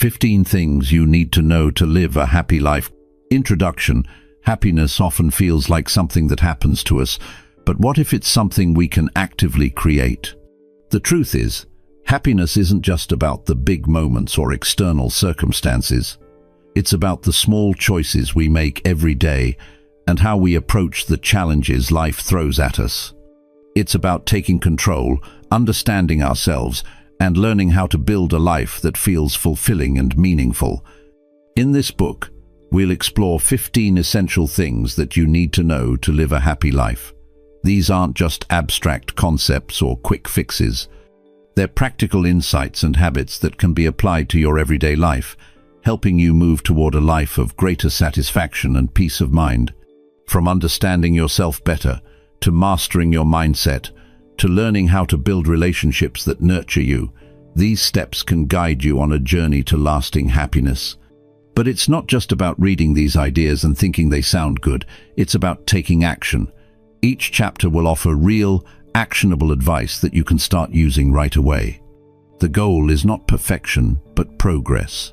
15 Things You Need to Know to Live a Happy Life. Introduction. Happiness often feels like something that happens to us, but what if it's something we can actively create? The truth is, happiness isn't just about the big moments or external circumstances. It's about the small choices we make every day and how we approach the challenges life throws at us. It's about taking control, understanding ourselves, and learning how to build a life that feels fulfilling and meaningful. In this book, we'll explore 15 essential things that you need to know to live a happy life. These aren't just abstract concepts or quick fixes. They're practical insights and habits that can be applied to your everyday life, helping you move toward a life of greater satisfaction and peace of mind. From understanding yourself better, to mastering your mindset, to learning how to build relationships that nurture you, these steps can guide you on a journey to lasting happiness. But it's not just about reading these ideas and thinking they sound good, it's about taking action. Each chapter will offer real, actionable advice that you can start using right away. The goal is not perfection, but progress.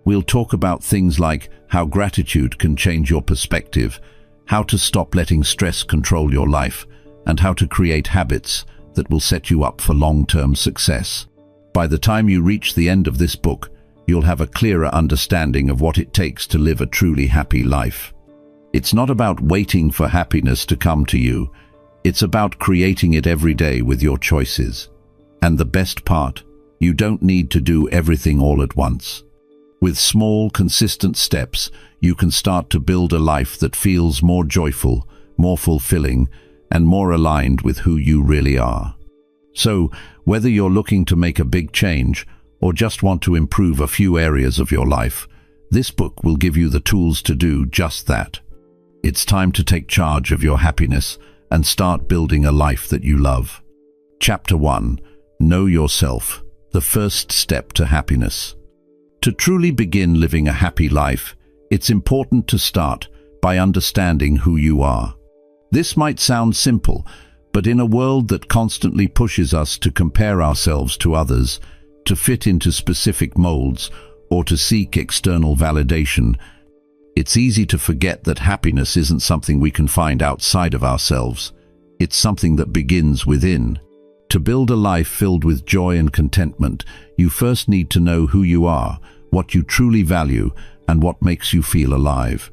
We'll talk about things like how gratitude can change your perspective, how to stop letting stress control your life, and how to create habits that will set you up for long-term success. By the time you reach the end of this book, you'll have a clearer understanding of what it takes to live a truly happy life. It's not about waiting for happiness to come to you. It's about creating it every day with your choices. And the best part, you don't need to do everything all at once. With small, consistent steps, you can start to build a life that feels more joyful, more fulfilling, and more aligned with who you really are. So, whether you're looking to make a big change or just want to improve a few areas of your life, this book will give you the tools to do just that. It's time to take charge of your happiness and start building a life that you love. Chapter 1. Know Yourself, the first step to happiness. To truly begin living a happy life, it's important to start by understanding who you are. This might sound simple, but in a world that constantly pushes us to compare ourselves to others, to fit into specific molds, or to seek external validation, it's easy to forget that happiness isn't something we can find outside of ourselves. It's something that begins within. To build a life filled with joy and contentment, you first need to know who you are, what you truly value, and what makes you feel alive.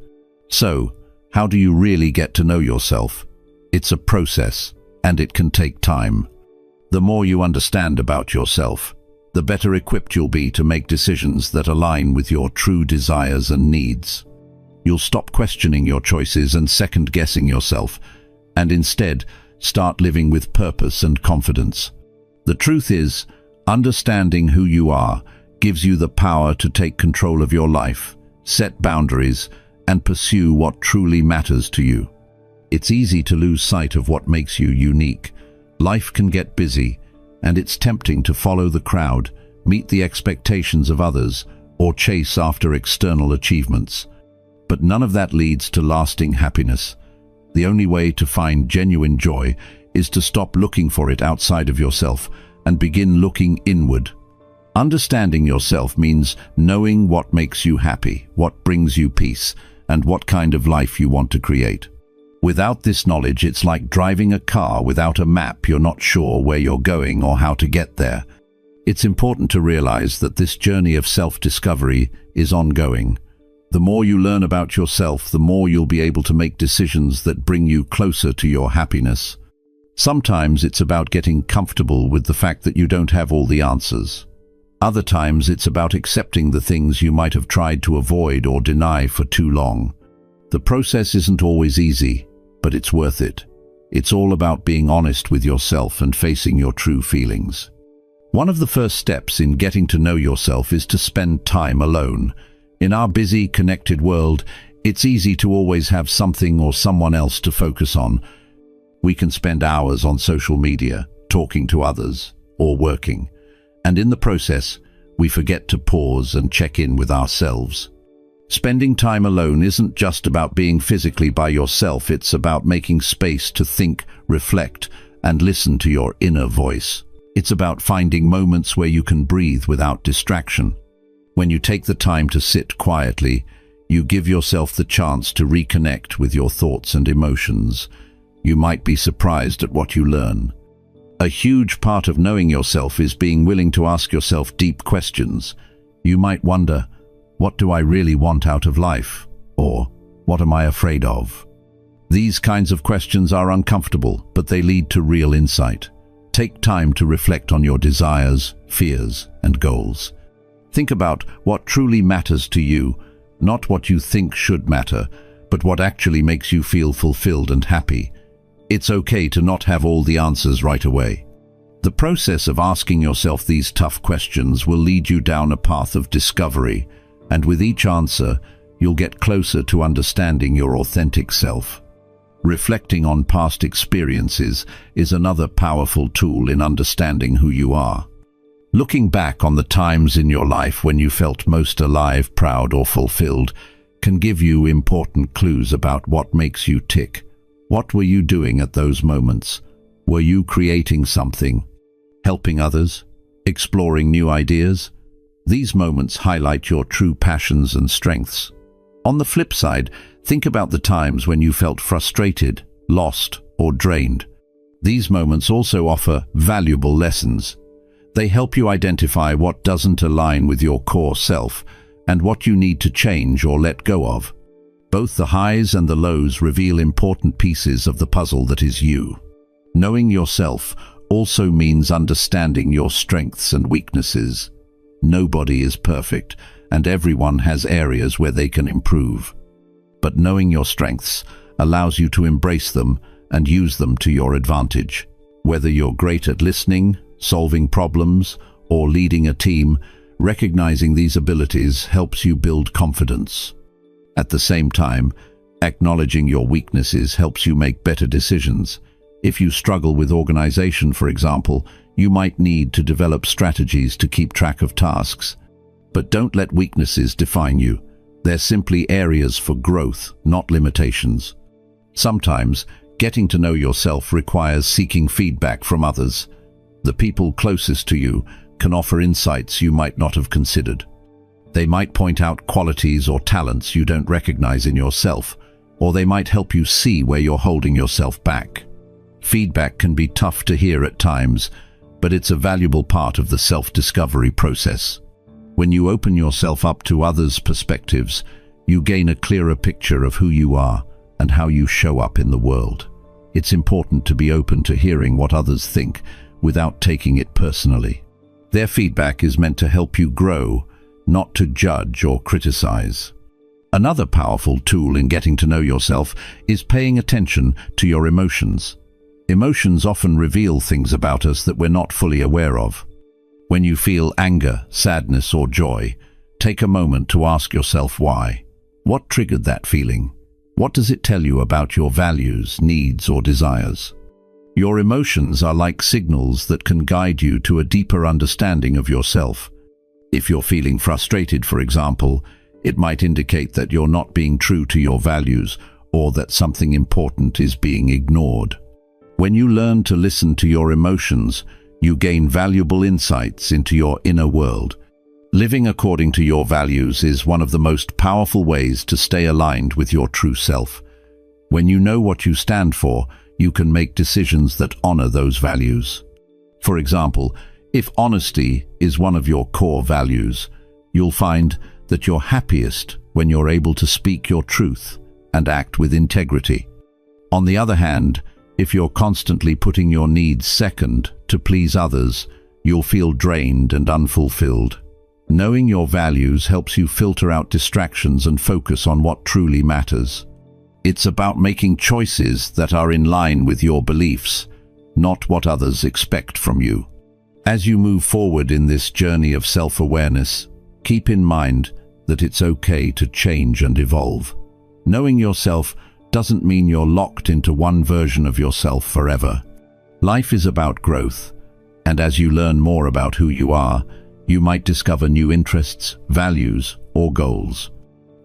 So, how do you really get to know yourself? It's a process, and it can take time. The more you understand about yourself, the better equipped you'll be to make decisions that align with your true desires and needs. You'll stop questioning your choices and second-guessing yourself, and instead start living with purpose and confidence. The truth is, understanding who you are gives you the power to take control of your life, set boundaries, and pursue what truly matters to you. It's easy to lose sight of what makes you unique. Life can get busy, and it's tempting to follow the crowd, meet the expectations of others, or chase after external achievements. But none of that leads to lasting happiness. The only way to find genuine joy is to stop looking for it outside of yourself and begin looking inward. Understanding yourself means knowing what makes you happy, what brings you peace, and what kind of life you want to create. Without this knowledge, it's like driving a car without a map. You're not sure where you're going or how to get there. It's important to realize that this journey of self-discovery is ongoing. The more you learn about yourself, the more you'll be able to make decisions that bring you closer to your happiness. Sometimes it's about getting comfortable with the fact that you don't have all the answers. Other times it's about accepting the things you might have tried to avoid or deny for too long. The process isn't always easy, but it's worth it. It's all about being honest with yourself and facing your true feelings. One of the first steps in getting to know yourself is to spend time alone. In our busy, connected world, it's easy to always have something or someone else to focus on. We can spend hours on social media, talking to others, or working. And in the process, we forget to pause and check in with ourselves. Spending time alone isn't just about being physically by yourself, it's about making space to think, reflect, and listen to your inner voice. It's about finding moments where you can breathe without distraction. When you take the time to sit quietly, you give yourself the chance to reconnect with your thoughts and emotions. You might be surprised at what you learn. A huge part of knowing yourself is being willing to ask yourself deep questions. You might wonder, what do I really want out of life? Or, what am I afraid of? These kinds of questions are uncomfortable, but they lead to real insight. Take time to reflect on your desires, fears, and goals. Think about what truly matters to you, not what you think should matter, but what actually makes you feel fulfilled and happy. It's okay to not have all the answers right away. The process of asking yourself these tough questions will lead you down a path of discovery, and with each answer, you'll get closer to understanding your authentic self. Reflecting on past experiences is another powerful tool in understanding who you are. Looking back on the times in your life when you felt most alive, proud, or fulfilled can give you important clues about what makes you tick. What were you doing at those moments? Were you creating something? Helping others? Exploring new ideas? These moments highlight your true passions and strengths. On the flip side, think about the times when you felt frustrated, lost, or drained. These moments also offer valuable lessons. They help you identify what doesn't align with your core self and what you need to change or let go of. Both the highs and the lows reveal important pieces of the puzzle that is you. Knowing yourself also means understanding your strengths and weaknesses. Nobody is perfect, and everyone has areas where they can improve. But knowing your strengths allows you to embrace them and use them to your advantage. Whether you're great at listening, solving problems, or leading a team, recognizing these abilities helps you build confidence. At the same time, acknowledging your weaknesses helps you make better decisions. If you struggle with organization, for example, you might need to develop strategies to keep track of tasks. But don't let weaknesses define you. They're simply areas for growth, not limitations. Sometimes, getting to know yourself requires seeking feedback from others. The people closest to you can offer insights you might not have considered. They might point out qualities or talents you don't recognize in yourself, or they might help you see where you're holding yourself back. Feedback can be tough to hear at times, but it's a valuable part of the self-discovery process. When you open yourself up to others' perspectives, you gain a clearer picture of who you are and how you show up in the world. It's important to be open to hearing what others think without taking it personally. Their feedback is meant to help you grow, not to judge or criticize. Another powerful tool in getting to know yourself is paying attention to your emotions. Emotions often reveal things about us that we're not fully aware of. When you feel anger, sadness, or joy, take a moment to ask yourself why. What triggered that feeling? What does it tell you about your values, needs, or desires? Your emotions are like signals that can guide you to a deeper understanding of yourself. If you're feeling frustrated, for example, it might indicate that you're not being true to your values or that something important is being ignored. When you learn to listen to your emotions, you gain valuable insights into your inner world. Living according to your values is one of the most powerful ways to stay aligned with your true self. When you know what you stand for, you can make decisions that honor those values. For example, if honesty is one of your core values, you'll find that you're happiest when you're able to speak your truth and act with integrity. On the other hand, if you're constantly putting your needs second to please others, you'll feel drained and unfulfilled. Knowing your values helps you filter out distractions and focus on what truly matters. It's about making choices that are in line with your beliefs, not what others expect from you. As you move forward in this journey of self-awareness, keep in mind that it's okay to change and evolve. Knowing yourself doesn't mean you're locked into one version of yourself forever. Life is about growth, and as you learn more about who you are, you might discover new interests, values, or goals.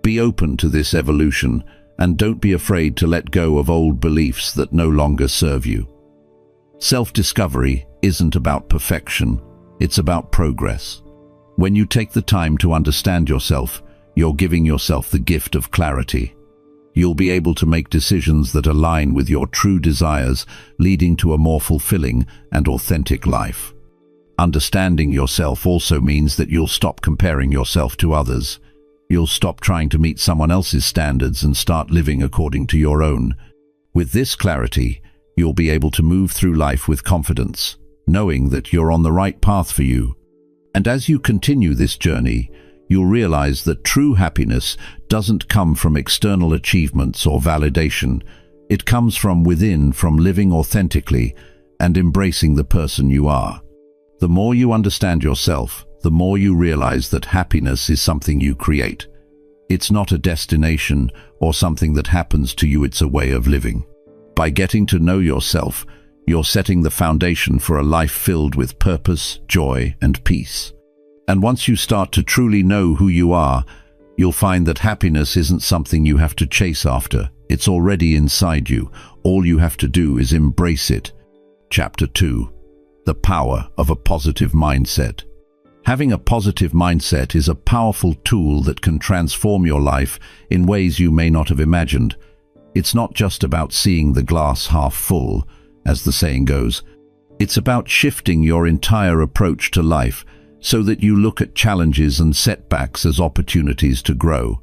Be open to this evolution, and don't be afraid to let go of old beliefs that no longer serve you. Self-discovery isn't about perfection, it's about progress. When you take the time to understand yourself, you're giving yourself the gift of clarity. You'll be able to make decisions that align with your true desires, leading to a more fulfilling and authentic life. Understanding yourself also means that you'll stop comparing yourself to others. You'll stop trying to meet someone else's standards and start living according to your own. With this clarity, you'll be able to move through life with confidence, knowing that you're on the right path for you. And as you continue this journey, you'll realize that true happiness doesn't come from external achievements or validation. It comes from within, from living authentically and embracing the person you are. The more you understand yourself, the more you realize that happiness is something you create. It's not a destination or something that happens to you, it's a way of living. By getting to know yourself, you're setting the foundation for a life filled with purpose, joy, and peace. And once you start to truly know who you are, you'll find that happiness isn't something you have to chase after. It's already inside you. All you have to do is embrace it. Chapter 2. The power of a positive mindset. Having a positive mindset is a powerful tool that can transform your life in ways you may not have imagined. It's not just about seeing the glass half full, as the saying goes. It's about shifting your entire approach to life so that you look at challenges and setbacks as opportunities to grow.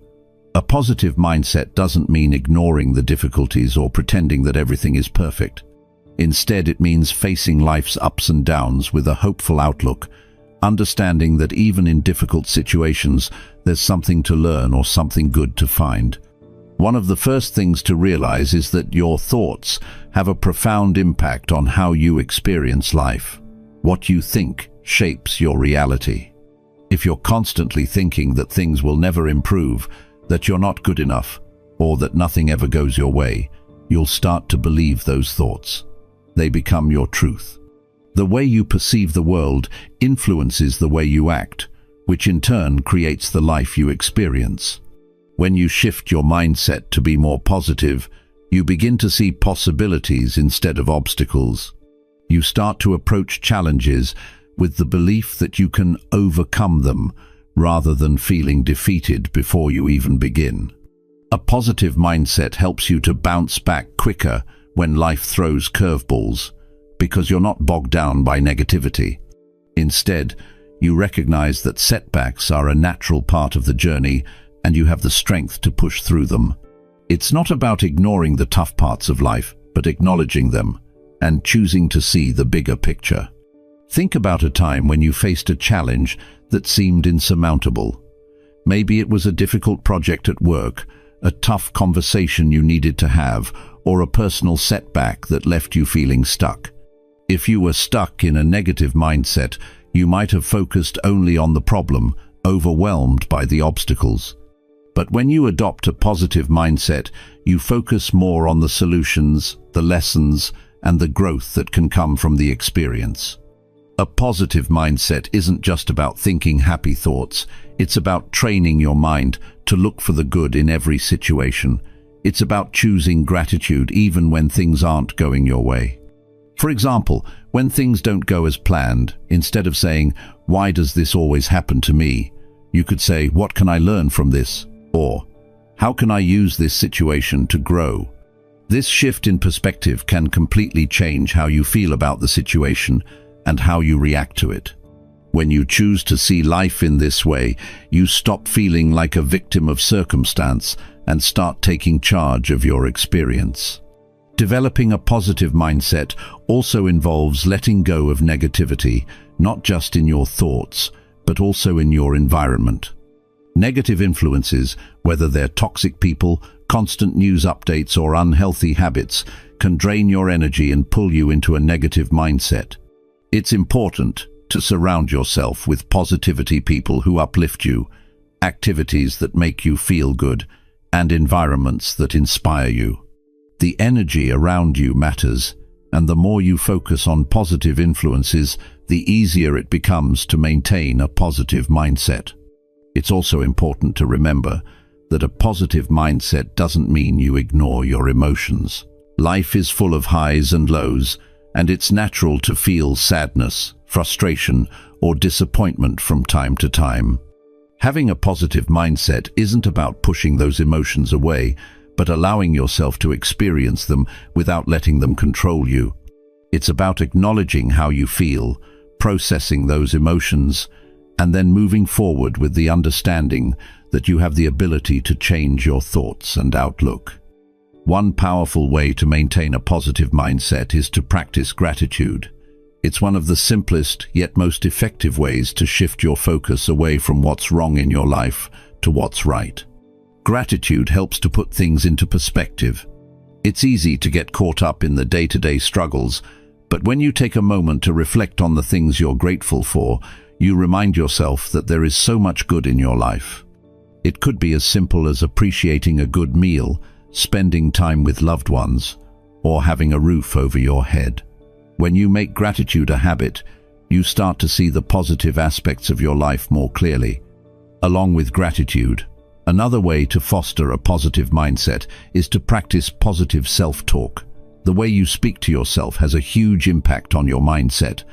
A positive mindset doesn't mean ignoring the difficulties or pretending that everything is perfect. Instead, it means facing life's ups and downs with a hopeful outlook, understanding that even in difficult situations, there's something to learn or something good to find. One of the first things to realize is that your thoughts have a profound impact on how you experience life. What you think shapes your reality. If you're constantly thinking that things will never improve, that you're not good enough, or that nothing ever goes your way, you'll start to believe those thoughts. They become your truth. The way you perceive the world influences the way you act, which in turn creates the life you experience. When you shift your mindset to be more positive, you begin to see possibilities instead of obstacles. You start to approach challenges with the belief that you can overcome them, rather than feeling defeated before you even begin. A positive mindset helps you to bounce back quicker when life throws curveballs, because you're not bogged down by negativity. Instead, you recognize that setbacks are a natural part of the journey and you have the strength to push through them. It's not about ignoring the tough parts of life, but acknowledging them and choosing to see the bigger picture. Think about a time when you faced a challenge that seemed insurmountable. Maybe it was a difficult project at work, a tough conversation you needed to have, or a personal setback that left you feeling stuck. If you were stuck in a negative mindset, you might have focused only on the problem, overwhelmed by the obstacles. But when you adopt a positive mindset, you focus more on the solutions, the lessons, and the growth that can come from the experience. A positive mindset isn't just about thinking happy thoughts. It's about training your mind to look for the good in every situation. It's about choosing gratitude even when things aren't going your way. For example, when things don't go as planned, instead of saying, "Why does this always happen to me?" you could say, "What can I learn from this?" Or, "How can I use this situation to grow?" This shift in perspective can completely change how you feel about the situation and how you react to it. When you choose to see life in this way, you stop feeling like a victim of circumstance and start taking charge of your experience. Developing a positive mindset also involves letting go of negativity, not just in your thoughts, but also in your environment. Negative influences, whether they're toxic people, constant news updates, or unhealthy habits, can drain your energy and pull you into a negative mindset. It's important to surround yourself with positivity people who uplift you, activities that make you feel good, and environments that inspire you. The energy around you matters, and the more you focus on positive influences, the easier it becomes to maintain a positive mindset. It's also important to remember that a positive mindset doesn't mean you ignore your emotions. Life is full of highs and lows, and it's natural to feel sadness, frustration, or disappointment from time to time. Having a positive mindset isn't about pushing those emotions away, but allowing yourself to experience them without letting them control you. It's about acknowledging how you feel, processing those emotions, and then moving forward with the understanding that you have the ability to change your thoughts and outlook. One powerful way to maintain a positive mindset is to practice gratitude. It's one of the simplest yet most effective ways to shift your focus away from what's wrong in your life to what's right. Gratitude helps to put things into perspective. It's easy to get caught up in the day-to-day struggles, but when you take a moment to reflect on the things you're grateful for, you remind yourself that there is so much good in your life. It could be as simple as appreciating a good meal, spending time with loved ones, or having a roof over your head. When you make gratitude a habit, you start to see the positive aspects of your life more clearly. Along with gratitude, another way to foster a positive mindset is to practice positive self-talk. The way you speak to yourself has a huge impact on your mindset.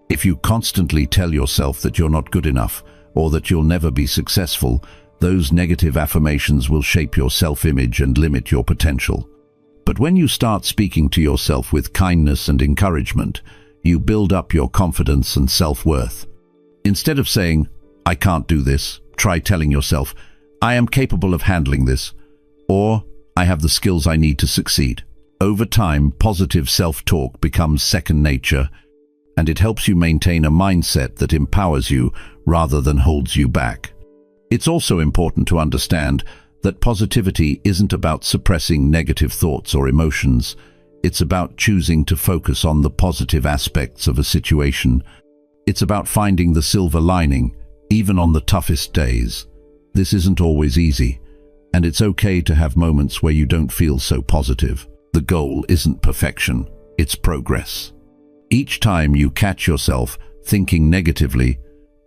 If you constantly tell yourself that you're not good enough or that you'll never be successful, those negative affirmations will shape your self-image and limit your potential. But when you start speaking to yourself with kindness and encouragement, you build up your confidence and self-worth. Instead of saying, "I can't do this," try telling yourself, "I am capable of handling this," or "I have the skills I need to succeed." Over time, positive self-talk becomes second nature, and it helps you maintain a mindset that empowers you rather than holds you back. It's also important to understand that positivity isn't about suppressing negative thoughts or emotions. It's about choosing to focus on the positive aspects of a situation. It's about finding the silver lining, even on the toughest days. This isn't always easy, and it's okay to have moments where you don't feel so positive. The goal isn't perfection, it's progress. Each time you catch yourself thinking negatively,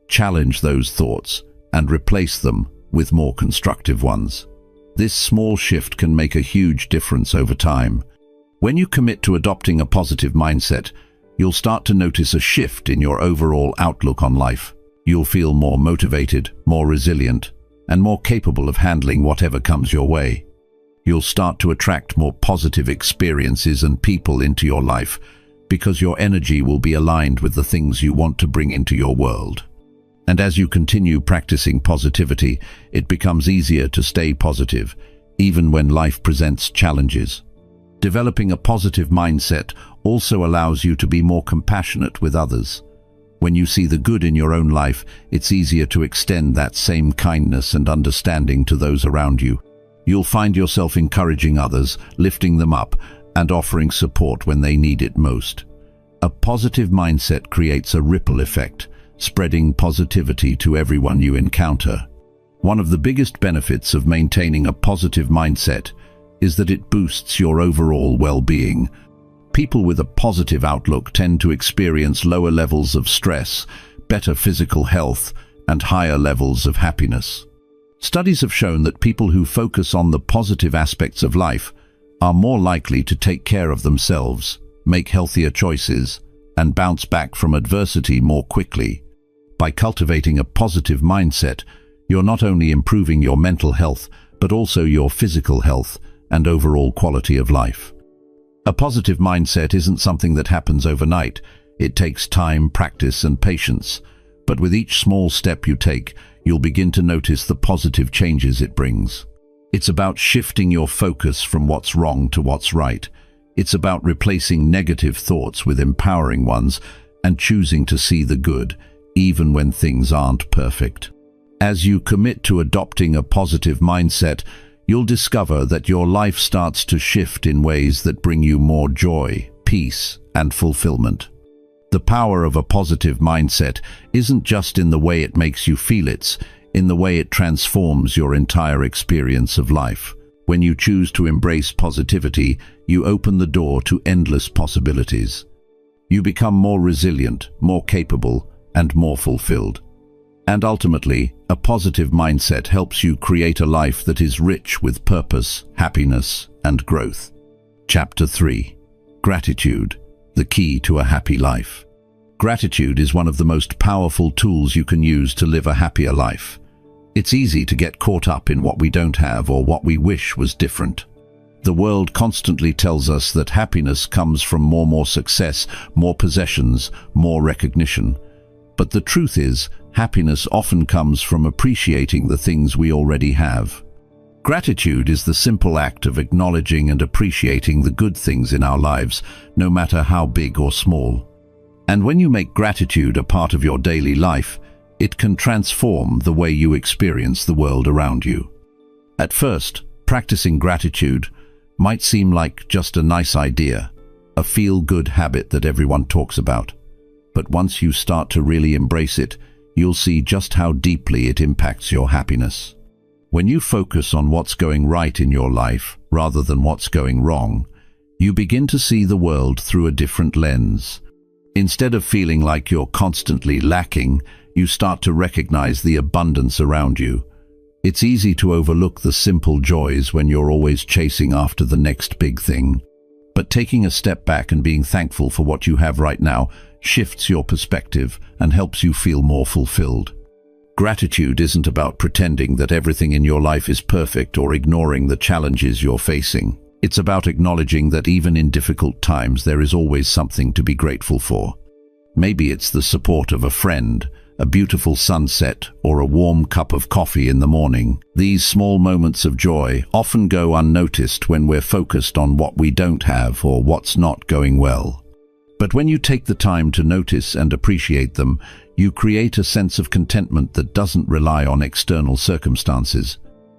challenge those thoughts and replace them with more constructive ones. This small shift can make a huge difference over time. When you commit to adopting a positive mindset, you'll start to notice a shift in your overall outlook on life. You'll feel more motivated, more resilient, and more capable of handling whatever comes your way. You'll start to attract more positive experiences and people into your life because your energy will be aligned with the things you want to bring into your world. And as you continue practicing positivity, it becomes easier to stay positive, even when life presents challenges. Developing a positive mindset also allows you to be more compassionate with others. When you see the good in your own life, it's easier to extend that same kindness and understanding to those around you. You'll find yourself encouraging others, lifting them up, and offering support when they need it most. A positive mindset creates a ripple effect, spreading positivity to everyone you encounter. One of the biggest benefits of maintaining a positive mindset is that it boosts your overall well-being. People with a positive outlook tend to experience lower levels of stress, better physical health, and higher levels of happiness. Studies have shown that people who focus on the positive aspects of life are more likely to take care of themselves, make healthier choices, and bounce back from adversity more quickly. By cultivating a positive mindset, you're not only improving your mental health, but also your physical health and overall quality of life. A positive mindset isn't something that happens overnight. It takes time, practice, and patience. But with each small step you take, you'll begin to notice the positive changes it brings. It's about shifting your focus from what's wrong to what's right. It's about replacing negative thoughts with empowering ones and choosing to see the good, even when things aren't perfect. As you commit to adopting a positive mindset, you'll discover that your life starts to shift in ways that bring you more joy, peace, and fulfillment. The power of a positive mindset isn't just in the way it makes you feel, it's in the way it transforms your entire experience of life. When you choose to embrace positivity, you open the door to endless possibilities. You become more resilient, more capable, and more fulfilled. And ultimately, a positive mindset helps you create a life that is rich with purpose, happiness, and growth. Chapter 3. Gratitude, the key to a happy life. Gratitude is one of the most powerful tools you can use to live a happier life. It's easy to get caught up in what we don't have or what we wish was different. The world constantly tells us that happiness comes from more success, more possessions, more recognition. But the truth is, happiness often comes from appreciating the things we already have. Gratitude is the simple act of acknowledging and appreciating the good things in our lives, no matter how big or small. And when you make gratitude a part of your daily life, it can transform the way you experience the world around you. At first, practicing gratitude might seem like just a nice idea, a feel-good habit that everyone talks about. But once you start to really embrace it, you'll see just how deeply it impacts your happiness. When you focus on what's going right in your life rather than what's going wrong, you begin to see the world through a different lens. Instead of feeling like you're constantly lacking, you start to recognize the abundance around you. It's easy to overlook the simple joys when you're always chasing after the next big thing. But taking a step back and being thankful for what you have right now shifts your perspective and helps you feel more fulfilled. Gratitude isn't about pretending that everything in your life is perfect or ignoring the challenges you're facing. It's about acknowledging that even in difficult times there is always something to be grateful for. Maybe it's the support of a friend, a beautiful sunset, or a warm cup of coffee in the morning. These small moments of joy often go unnoticed when we're focused on what we don't have or what's not going well. But when you take the time to notice and appreciate them, you create a sense of contentment that doesn't rely on external circumstances.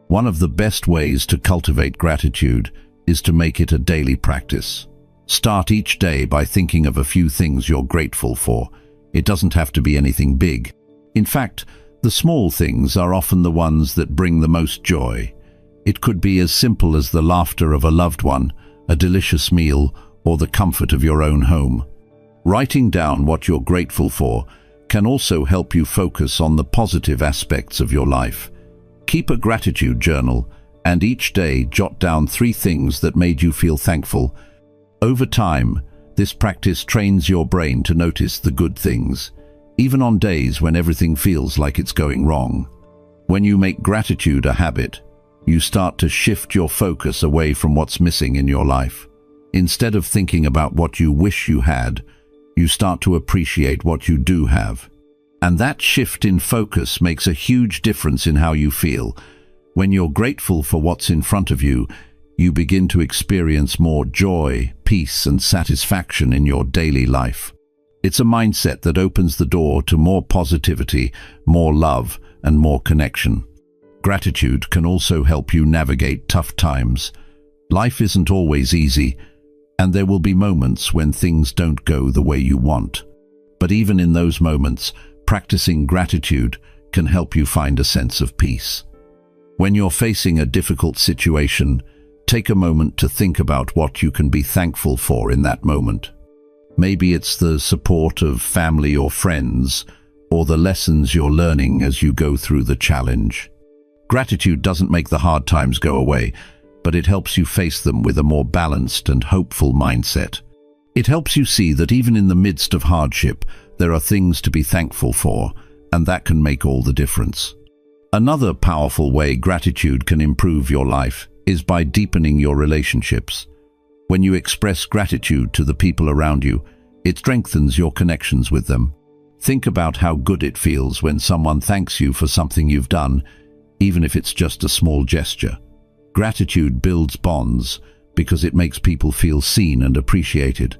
One of the best ways to cultivate gratitude is to make it a daily practice. Start each day by thinking of a few things you're grateful for. It doesn't have to be anything big. In fact, the small things are often the ones that bring the most joy. It could be as simple as the laughter of a loved one, a delicious meal, or the comfort of your own home. Writing down what you're grateful for can also help you focus on the positive aspects of your life. Keep a gratitude journal, and each day jot down 3 things that made you feel thankful. Over time, this practice trains your brain to notice the good things, even on days when everything feels like it's going wrong. When you make gratitude a habit, you start to shift your focus away from what's missing in your life. Instead of thinking about what you wish you had, you start to appreciate what you do have. And that shift in focus makes a huge difference in how you feel. When you're grateful for what's in front of you, you begin to experience more joy, peace, and satisfaction in your daily life. It's a mindset that opens the door to more positivity, more love, and more connection. Gratitude can also help you navigate tough times. Life isn't always easy, and there will be moments when things don't go the way you want. But even in those moments, practicing gratitude can help you find a sense of peace. When you're facing a difficult situation, take a moment to think about what you can be thankful for in that moment. Maybe it's the support of family or friends, or the lessons you're learning as you go through the challenge. Gratitude doesn't make the hard times go away, but it helps you face them with a more balanced and hopeful mindset. It helps you see that even in the midst of hardship, there are things to be thankful for, and that can make all the difference. Another powerful way gratitude can improve your life is by deepening your relationships. When you express gratitude to the people around you, it strengthens your connections with them. Think about how good it feels when someone thanks you for something you've done, even if it's just a small gesture. Gratitude builds bonds because it makes people feel seen and appreciated.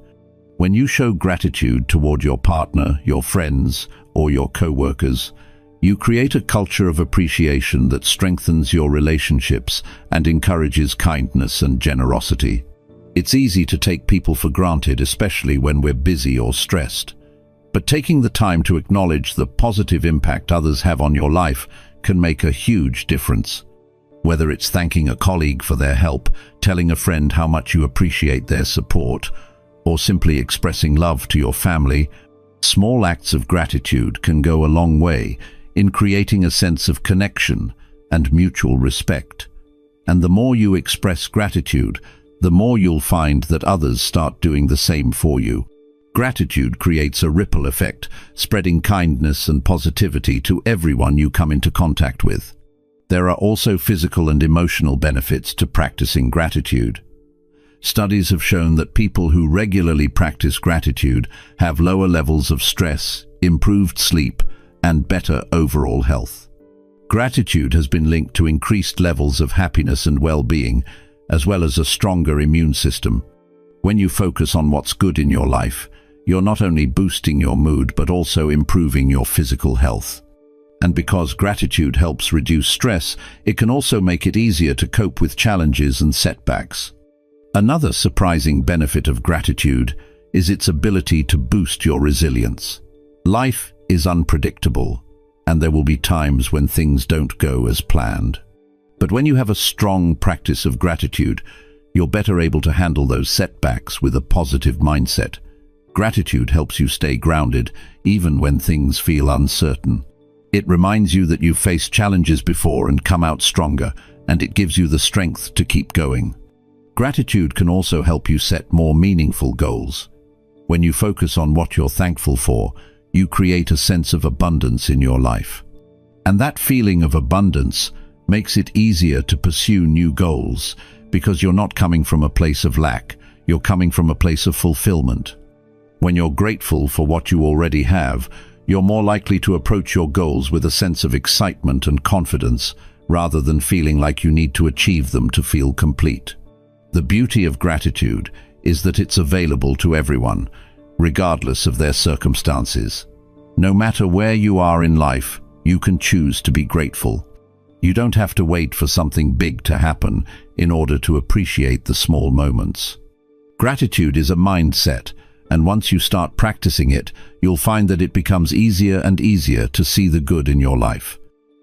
When you show gratitude toward your partner, your friends, or your co-workers, you create a culture of appreciation that strengthens your relationships and encourages kindness and generosity. It's easy to take people for granted, especially when we're busy or stressed. But taking the time to acknowledge the positive impact others have on your life can make a huge difference. Whether it's thanking a colleague for their help, telling a friend how much you appreciate their support, or simply expressing love to your family, small acts of gratitude can go a long way in creating a sense of connection and mutual respect. And the more you express gratitude, the more you'll find that others start doing the same for you. Gratitude creates a ripple effect, spreading kindness and positivity to everyone you come into contact with. There are also physical and emotional benefits to practicing gratitude. Studies have shown that people who regularly practice gratitude have lower levels of stress, improved sleep, and better overall health. Gratitude has been linked to increased levels of happiness and well-being, as well as a stronger immune system. When you focus on what's good in your life, you're not only boosting your mood but also improving your physical health. And because gratitude helps reduce stress, it can also make it easier to cope with challenges and setbacks. Another surprising benefit of gratitude is its ability to boost your resilience. Life is unpredictable, and there will be times when things don't go as planned. But when you have a strong practice of gratitude, you're better able to handle those setbacks with a positive mindset. Gratitude helps you stay grounded, even when things feel uncertain. It reminds you that you've faced challenges before and come out stronger, and it gives you the strength to keep going. Gratitude can also help you set more meaningful goals. When you focus on what you're thankful for, you create a sense of abundance in your life. And that feeling of abundance makes it easier to pursue new goals, because you're not coming from a place of lack, you're coming from a place of fulfillment. When you're grateful for what you already have, you're more likely to approach your goals with a sense of excitement and confidence, rather than feeling like you need to achieve them to feel complete. The beauty of gratitude is that it's available to everyone, regardless of their circumstances. No matter where you are in life, you can choose to be grateful. You don't have to wait for something big to happen in order to appreciate the small moments. Gratitude is a mindset, and once you start practicing it, you'll find that it becomes easier and easier to see the good in your life.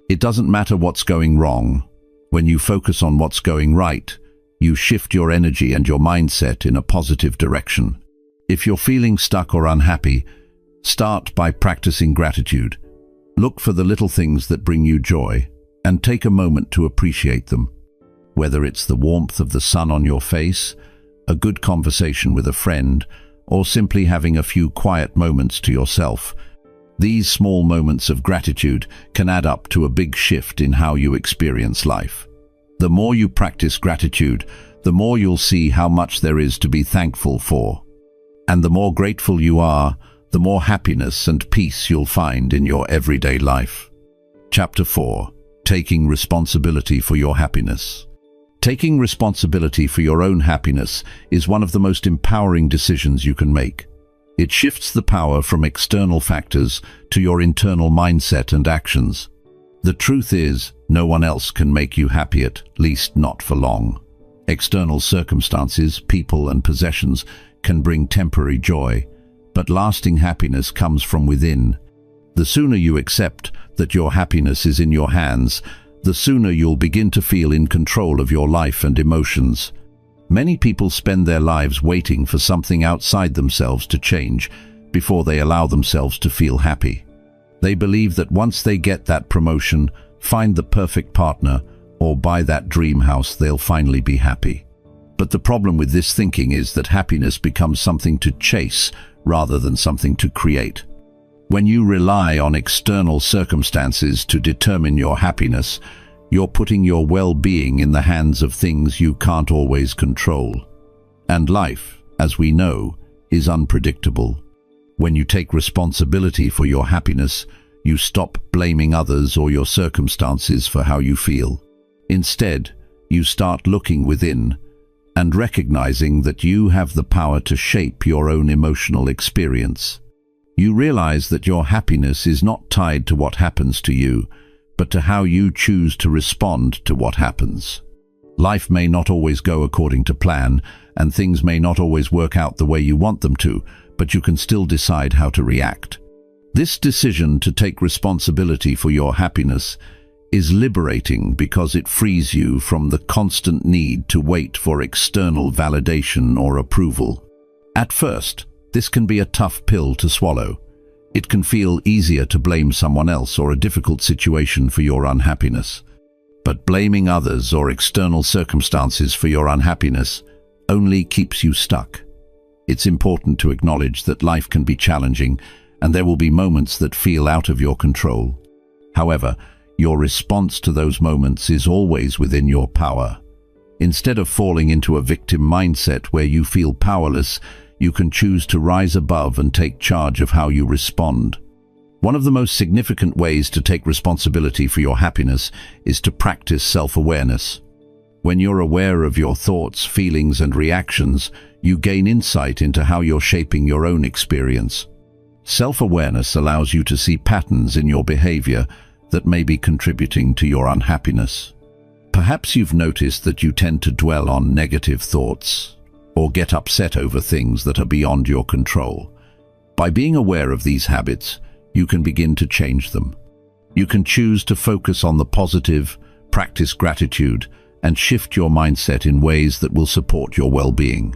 It doesn't matter what's going wrong. When you focus on what's going right, you shift your energy and your mindset in a positive direction. If you're feeling stuck or unhappy, start by practicing gratitude. Look for the little things that bring you joy, and take a moment to appreciate them. Whether it's the warmth of the sun on your face, a good conversation with a friend, or simply having a few quiet moments to yourself, these small moments of gratitude can add up to a big shift in how you experience life. The more you practice gratitude, the more you'll see how much there is to be thankful for. And the more grateful you are, the more happiness and peace you'll find in your everyday life. Chapter 4. Taking responsibility for your happiness. Taking responsibility for your own happiness is one of the most empowering decisions you can make. It shifts the power from external factors to your internal mindset and actions. The truth is, no one else can make you happy, at least not for long. External circumstances, people and possessions can bring temporary joy, but lasting happiness comes from within. The sooner you accept that your happiness is in your hands, the sooner you'll begin to feel in control of your life and emotions. Many people spend their lives waiting for something outside themselves to change before they allow themselves to feel happy. They believe that once they get that promotion, find the perfect partner, or buy that dream house, they'll finally be happy. But the problem with this thinking is that happiness becomes something to chase rather than something to create. When you rely on external circumstances to determine your happiness, you're putting your well-being in the hands of things you can't always control. And life, as we know, is unpredictable. When you take responsibility for your happiness, you stop blaming others or your circumstances for how you feel. Instead, you start looking within and recognizing that you have the power to shape your own emotional experience. You realize that your happiness is not tied to what happens to you, but to how you choose to respond to what happens. Life may not always go according to plan, and things may not always work out the way you want them to, but you can still decide how to react. This decision to take responsibility for your happiness is liberating because it frees you from the constant need to wait for external validation or approval. At first, this can be a tough pill to swallow. It can feel easier to blame someone else or a difficult situation for your unhappiness. But blaming others or external circumstances for your unhappiness only keeps you stuck. It's important to acknowledge that life can be challenging and there will be moments that feel out of your control. However, your response to those moments is always within your power. Instead of falling into a victim mindset where you feel powerless, you can choose to rise above and take charge of how you respond. One of the most significant ways to take responsibility for your happiness is to practice self-awareness. When you're aware of your thoughts, feelings, and reactions, you gain insight into how you're shaping your own experience. Self-awareness allows you to see patterns in your behavior that may be contributing to your unhappiness. Perhaps you've noticed that you tend to dwell on negative thoughts or get upset over things that are beyond your control. By being aware of these habits, you can begin to change them. You can choose to focus on the positive, practice gratitude, and shift your mindset in ways that will support your well-being.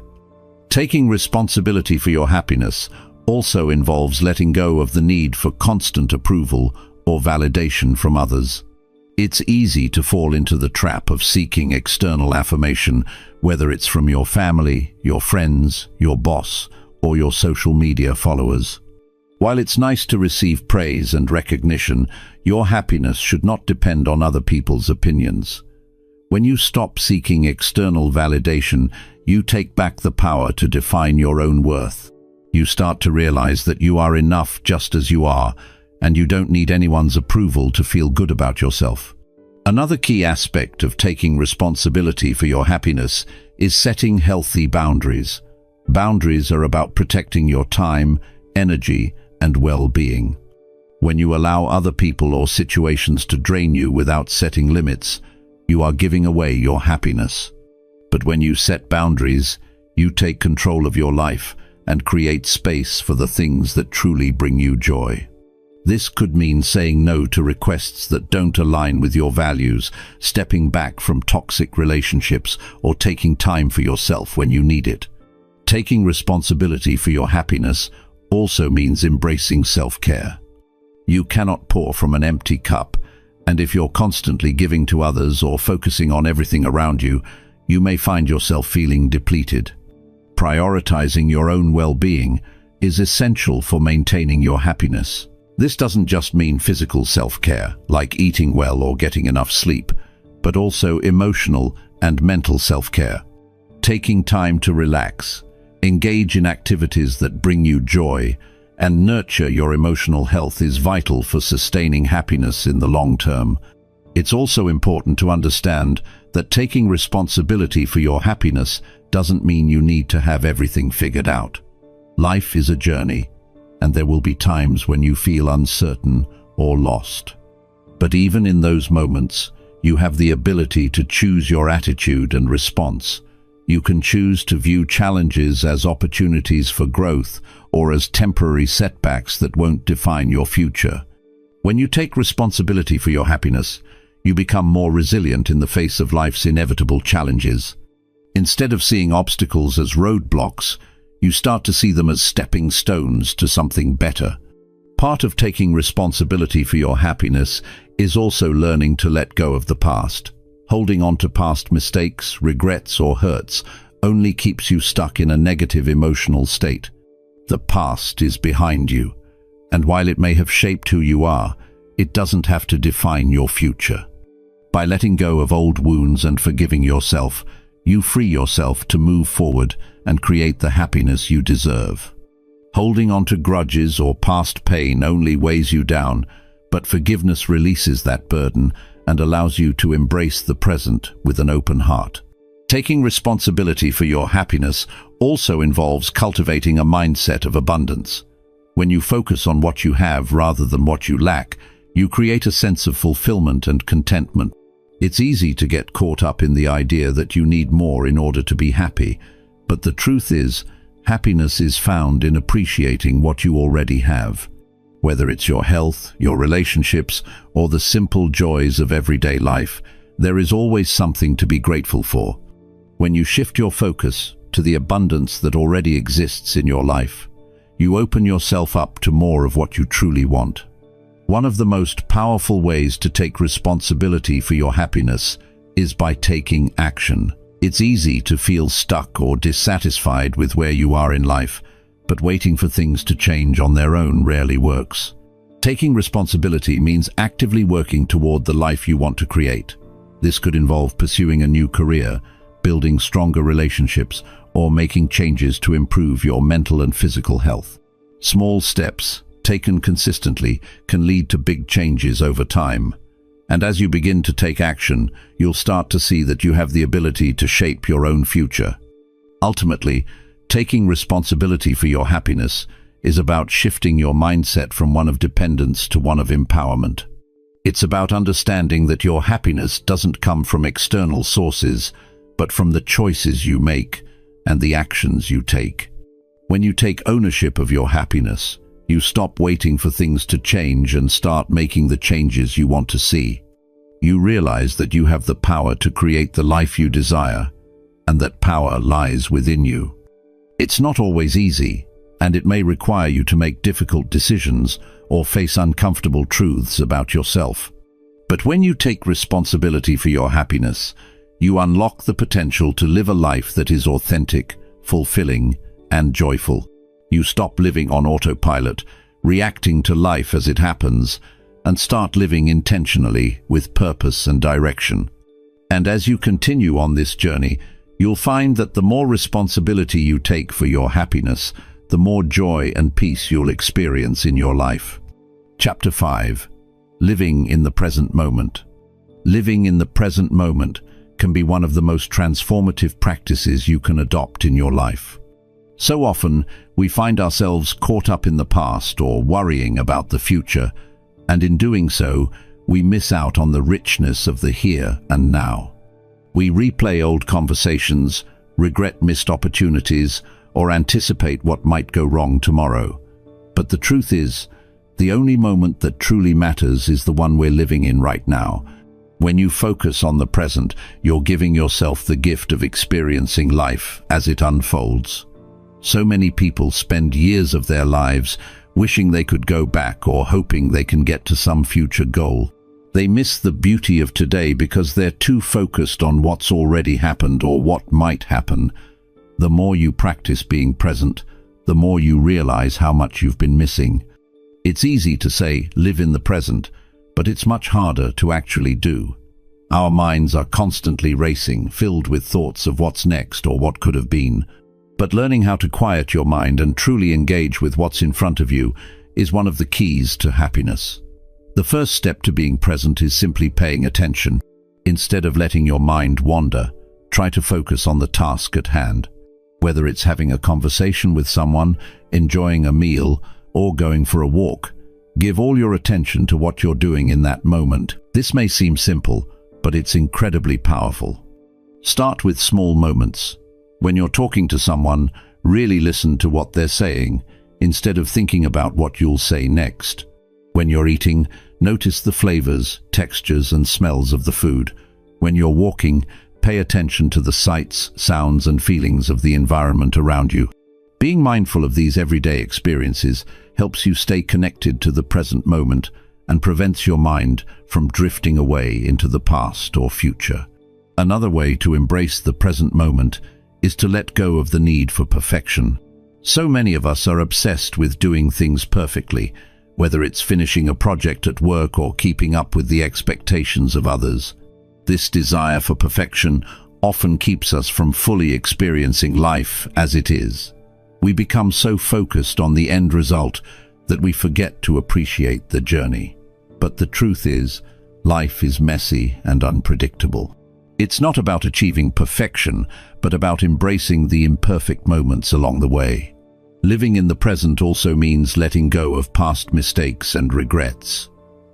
Taking responsibility for your happiness also involves letting go of the need for constant approval or validation from others. It's easy to fall into the trap of seeking external affirmation, whether it's from your family, your friends, your boss, or your social media followers. While it's nice to receive praise and recognition, your happiness should not depend on other people's opinions. When you stop seeking external validation, you take back the power to define your own worth. You start to realize that you are enough just as you are, and you don't need anyone's approval to feel good about yourself. Another key aspect of taking responsibility for your happiness is setting healthy boundaries. Boundaries are about protecting your time, energy, and well-being. When you allow other people or situations to drain you without setting limits, you are giving away your happiness. But when you set boundaries, you take control of your life and create space for the things that truly bring you joy. This could mean saying no to requests that don't align with your values, stepping back from toxic relationships, or taking time for yourself when you need it. Taking responsibility for your happiness also means embracing self-care. You cannot pour from an empty cup, and if you're constantly giving to others or focusing on everything around you, you may find yourself feeling depleted. Prioritizing your own well-being is essential for maintaining your happiness. This doesn't just mean physical self-care, like eating well or getting enough sleep, but also emotional and mental self-care. Taking time to relax, engage in activities that bring you joy, and nurture your emotional health is vital for sustaining happiness in the long term. It's also important to understand that taking responsibility for your happiness doesn't mean you need to have everything figured out. Life is a journey, and there will be times when you feel uncertain or lost. But even in those moments, you have the ability to choose your attitude and response. You can choose to view challenges as opportunities for growth or as temporary setbacks that won't define your future. When you take responsibility for your happiness, you become more resilient in the face of life's inevitable challenges. Instead of seeing obstacles as roadblocks, you start to see them as stepping stones to something better. Part of taking responsibility for your happiness is also learning to let go of the past. Holding on to past mistakes, regrets, or hurts only keeps you stuck in a negative emotional state. The past is behind you, and while it may have shaped who you are, it doesn't have to define your future. By letting go of old wounds and forgiving yourself, you free yourself to move forward and create the happiness you deserve. Holding on to grudges or past pain only weighs you down, but forgiveness releases that burden and allows you to embrace the present with an open heart. Taking responsibility for your happiness also involves cultivating a mindset of abundance. When you focus on what you have rather than what you lack, you create a sense of fulfillment and contentment. It's easy to get caught up in the idea that you need more in order to be happy, but the truth is, happiness is found in appreciating what you already have. Whether it's your health, your relationships, or the simple joys of everyday life, there is always something to be grateful for. When you shift your focus to the abundance that already exists in your life, you open yourself up to more of what you truly want. One of the most powerful ways to take responsibility for your happiness is by taking action. It's easy to feel stuck or dissatisfied with where you are in life, but waiting for things to change on their own rarely works. Taking responsibility means actively working toward the life you want to create. This could involve pursuing a new career, building stronger relationships, or making changes to improve your mental and physical health. Small steps, taken consistently, can lead to big changes over time. And as you begin to take action, you'll start to see that you have the ability to shape your own future. Ultimately, taking responsibility for your happiness is about shifting your mindset from one of dependence to one of empowerment. It's about understanding that your happiness doesn't come from external sources, but from the choices you make and the actions you take. When you take ownership of your happiness, you stop waiting for things to change and start making the changes you want to see. You realize that you have the power to create the life you desire, and that power lies within you. It's not always easy, and it may require you to make difficult decisions or face uncomfortable truths about yourself. But when you take responsibility for your happiness, you unlock the potential to live a life that is authentic, fulfilling, and joyful. You stop living on autopilot, reacting to life as it happens, and start living intentionally with purpose and direction. And as you continue on this journey, you'll find that the more responsibility you take for your happiness, the more joy and peace you'll experience in your life. Chapter 5. Living in the present moment. Living in the present moment can be one of the most transformative practices you can adopt in your life. So often, we find ourselves caught up in the past or worrying about the future, and in doing so, we miss out on the richness of the here and now. We replay old conversations, regret missed opportunities, or anticipate what might go wrong tomorrow. But the truth is, the only moment that truly matters is the one we're living in right now. When you focus on the present, you're giving yourself the gift of experiencing life as it unfolds. So many people spend years of their lives wishing they could go back or hoping they can get to some future goal. They miss the beauty of today because they're too focused on what's already happened or what might happen. The more you practice being present, the more you realize how much you've been missing. It's easy to say, live in the present, but it's much harder to actually do. Our minds are constantly racing, filled with thoughts of what's next or what could have been. But learning how to quiet your mind and truly engage with what's in front of you is one of the keys to happiness. The first step to being present is simply paying attention. Instead of letting your mind wander, try to focus on the task at hand. Whether it's having a conversation with someone, enjoying a meal, or going for a walk, give all your attention to what you're doing in that moment. This may seem simple, but it's incredibly powerful. Start with small moments. When you're talking to someone, really listen to what they're saying, instead of thinking about what you'll say next. When you're eating, notice the flavors, textures, and smells of the food. When you're walking, pay attention to the sights, sounds, and feelings of the environment around you. Being mindful of these everyday experiences helps you stay connected to the present moment and prevents your mind from drifting away into the past or future. Another way to embrace the present moment is to let go of the need for perfection. So many of us are obsessed with doing things perfectly, whether it's finishing a project at work or keeping up with the expectations of others. This desire for perfection often keeps us from fully experiencing life as it is. We become so focused on the end result that we forget to appreciate the journey. But the truth is, life is messy and unpredictable. It's not about achieving perfection, but about embracing the imperfect moments along the way. Living in the present also means letting go of past mistakes and regrets.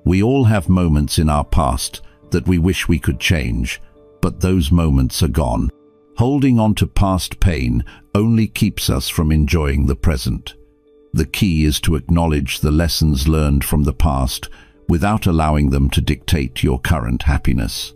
We all have moments in our past that we wish we could change, but those moments are gone. Holding on to past pain only keeps us from enjoying the present. The key is to acknowledge the lessons learned from the past without allowing them to dictate your current happiness.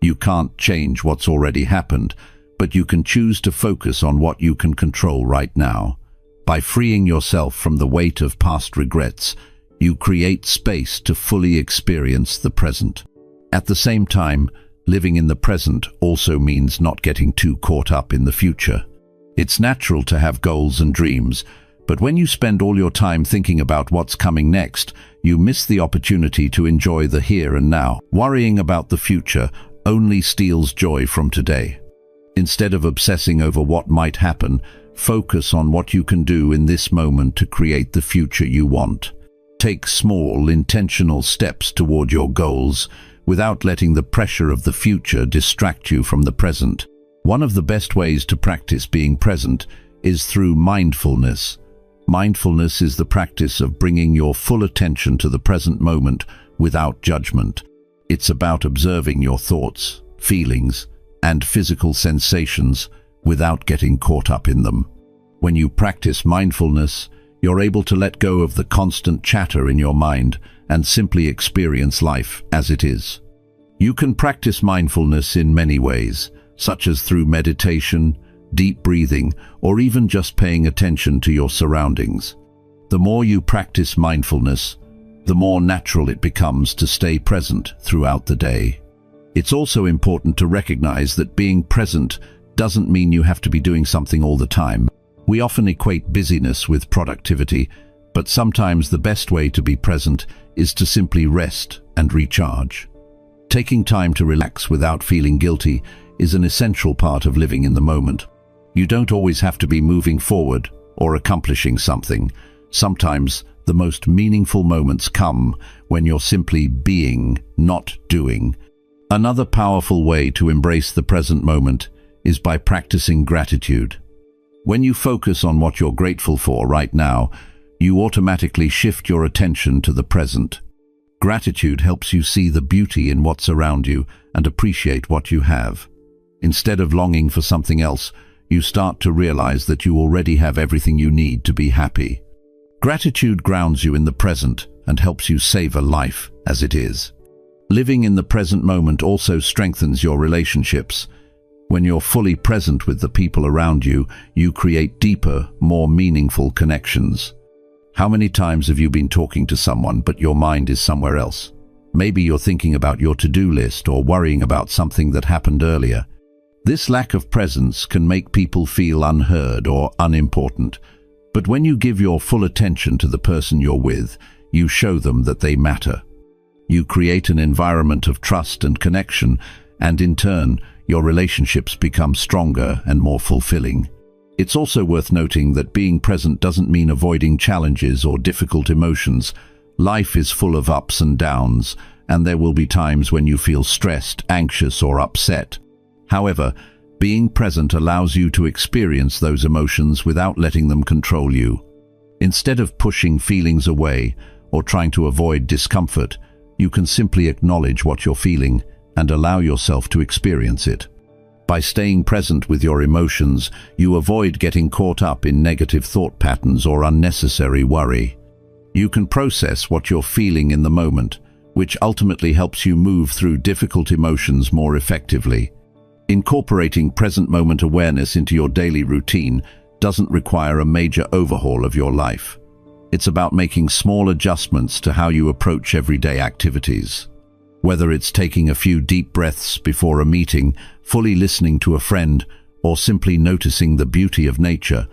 You can't change what's already happened, but you can choose to focus on what you can control right now. By freeing yourself from the weight of past regrets, you create space to fully experience the present. At the same time, Living in the present also means not getting too caught up in the future. It's natural to have goals and dreams, but when you spend all your time thinking about what's coming next, you miss the opportunity to enjoy the here and now. Worrying about the future only steals joy from today. Instead of obsessing over what might happen, focus on what you can do in this moment to create the future you want. Take small, intentional steps toward your goals without letting the pressure of the future distract you from the present. One of the best ways to practice being present is through mindfulness. Mindfulness is the practice of bringing your full attention to the present moment without judgment. It's about observing your thoughts, feelings, and physical sensations without getting caught up in them. When you practice mindfulness, you're able to let go of the constant chatter in your mind and simply experience life as it is. You can practice mindfulness in many ways, such as through meditation, deep breathing, or even just paying attention to your surroundings. The more you practice mindfulness, the more natural it becomes to stay present throughout the day. It's also important to recognize that being present doesn't mean you have to be doing something all the time. We often equate busyness with productivity, but sometimes the best way to be present is to simply rest and recharge. Taking time to relax without feeling guilty is an essential part of living in the moment. You don't always have to be moving forward or accomplishing something. Sometimes the most meaningful moments come when you're simply being, not doing. Another powerful way to embrace the present moment is by practicing gratitude. When you focus on what you're grateful for right now, you automatically shift your attention to the present. Gratitude helps you see the beauty in what's around you and appreciate what you have. Instead of longing for something else, you start to realize that you already have everything you need to be happy. Gratitude grounds you in the present and helps you savor life as it is. Living in the present moment also strengthens your relationships. When you're fully present with the people around you, you create deeper, more meaningful connections. How many times have you been talking to someone but your mind is somewhere else? Maybe you're thinking about your to-do list or worrying about something that happened earlier. This lack of presence can make people feel unheard or unimportant. But when you give your full attention to the person you're with, you show them that they matter. You create an environment of trust and connection, and in turn, your relationships become stronger and more fulfilling. It's also worth noting that being present doesn't mean avoiding challenges or difficult emotions. Life is full of ups and downs, and there will be times when you feel stressed, anxious, or upset. However, being present allows you to experience those emotions without letting them control you. Instead of pushing feelings away or trying to avoid discomfort, you can simply acknowledge what you're feeling and allow yourself to experience it. By staying present with your emotions, you avoid getting caught up in negative thought patterns or unnecessary worry. You can process what you're feeling in the moment, which ultimately helps you move through difficult emotions more effectively. Incorporating present moment awareness into your daily routine doesn't require a major overhaul of your life. It's about making small adjustments to how you approach everyday activities. Whether it's taking a few deep breaths before a meeting, fully listening to a friend, or simply noticing the beauty of nature,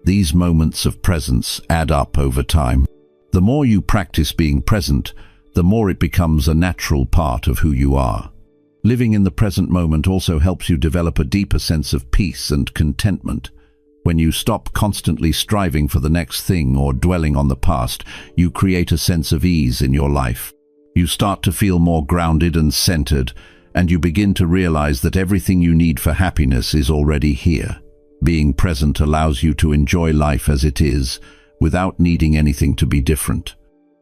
these moments of presence add up over time. The more you practice being present, the more it becomes a natural part of who you are. Living in the present moment also helps you develop a deeper sense of peace and contentment. When you stop constantly striving for the next thing or dwelling on the past, you create a sense of ease in your life. You start to feel more grounded and centered, and you begin to realize that everything you need for happiness is already here. Being present allows you to enjoy life as it is, without needing anything to be different.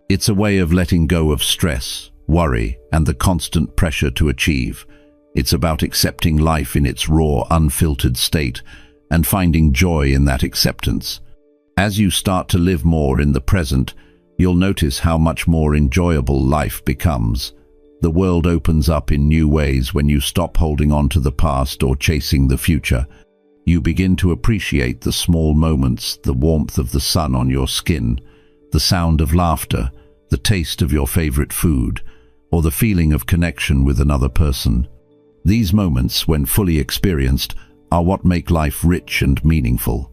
It's a way of letting go of stress, worry, and the constant pressure to achieve. It's about accepting life in its raw, unfiltered state, and finding joy in that acceptance. As you start to live more in the present, you'll notice how much more enjoyable life becomes. The world opens up in new ways when you stop holding on to the past or chasing the future. You begin to appreciate the small moments, the warmth of the sun on your skin, the sound of laughter, the taste of your favorite food, or the feeling of connection with another person. These moments, when fully experienced, are what make life rich and meaningful.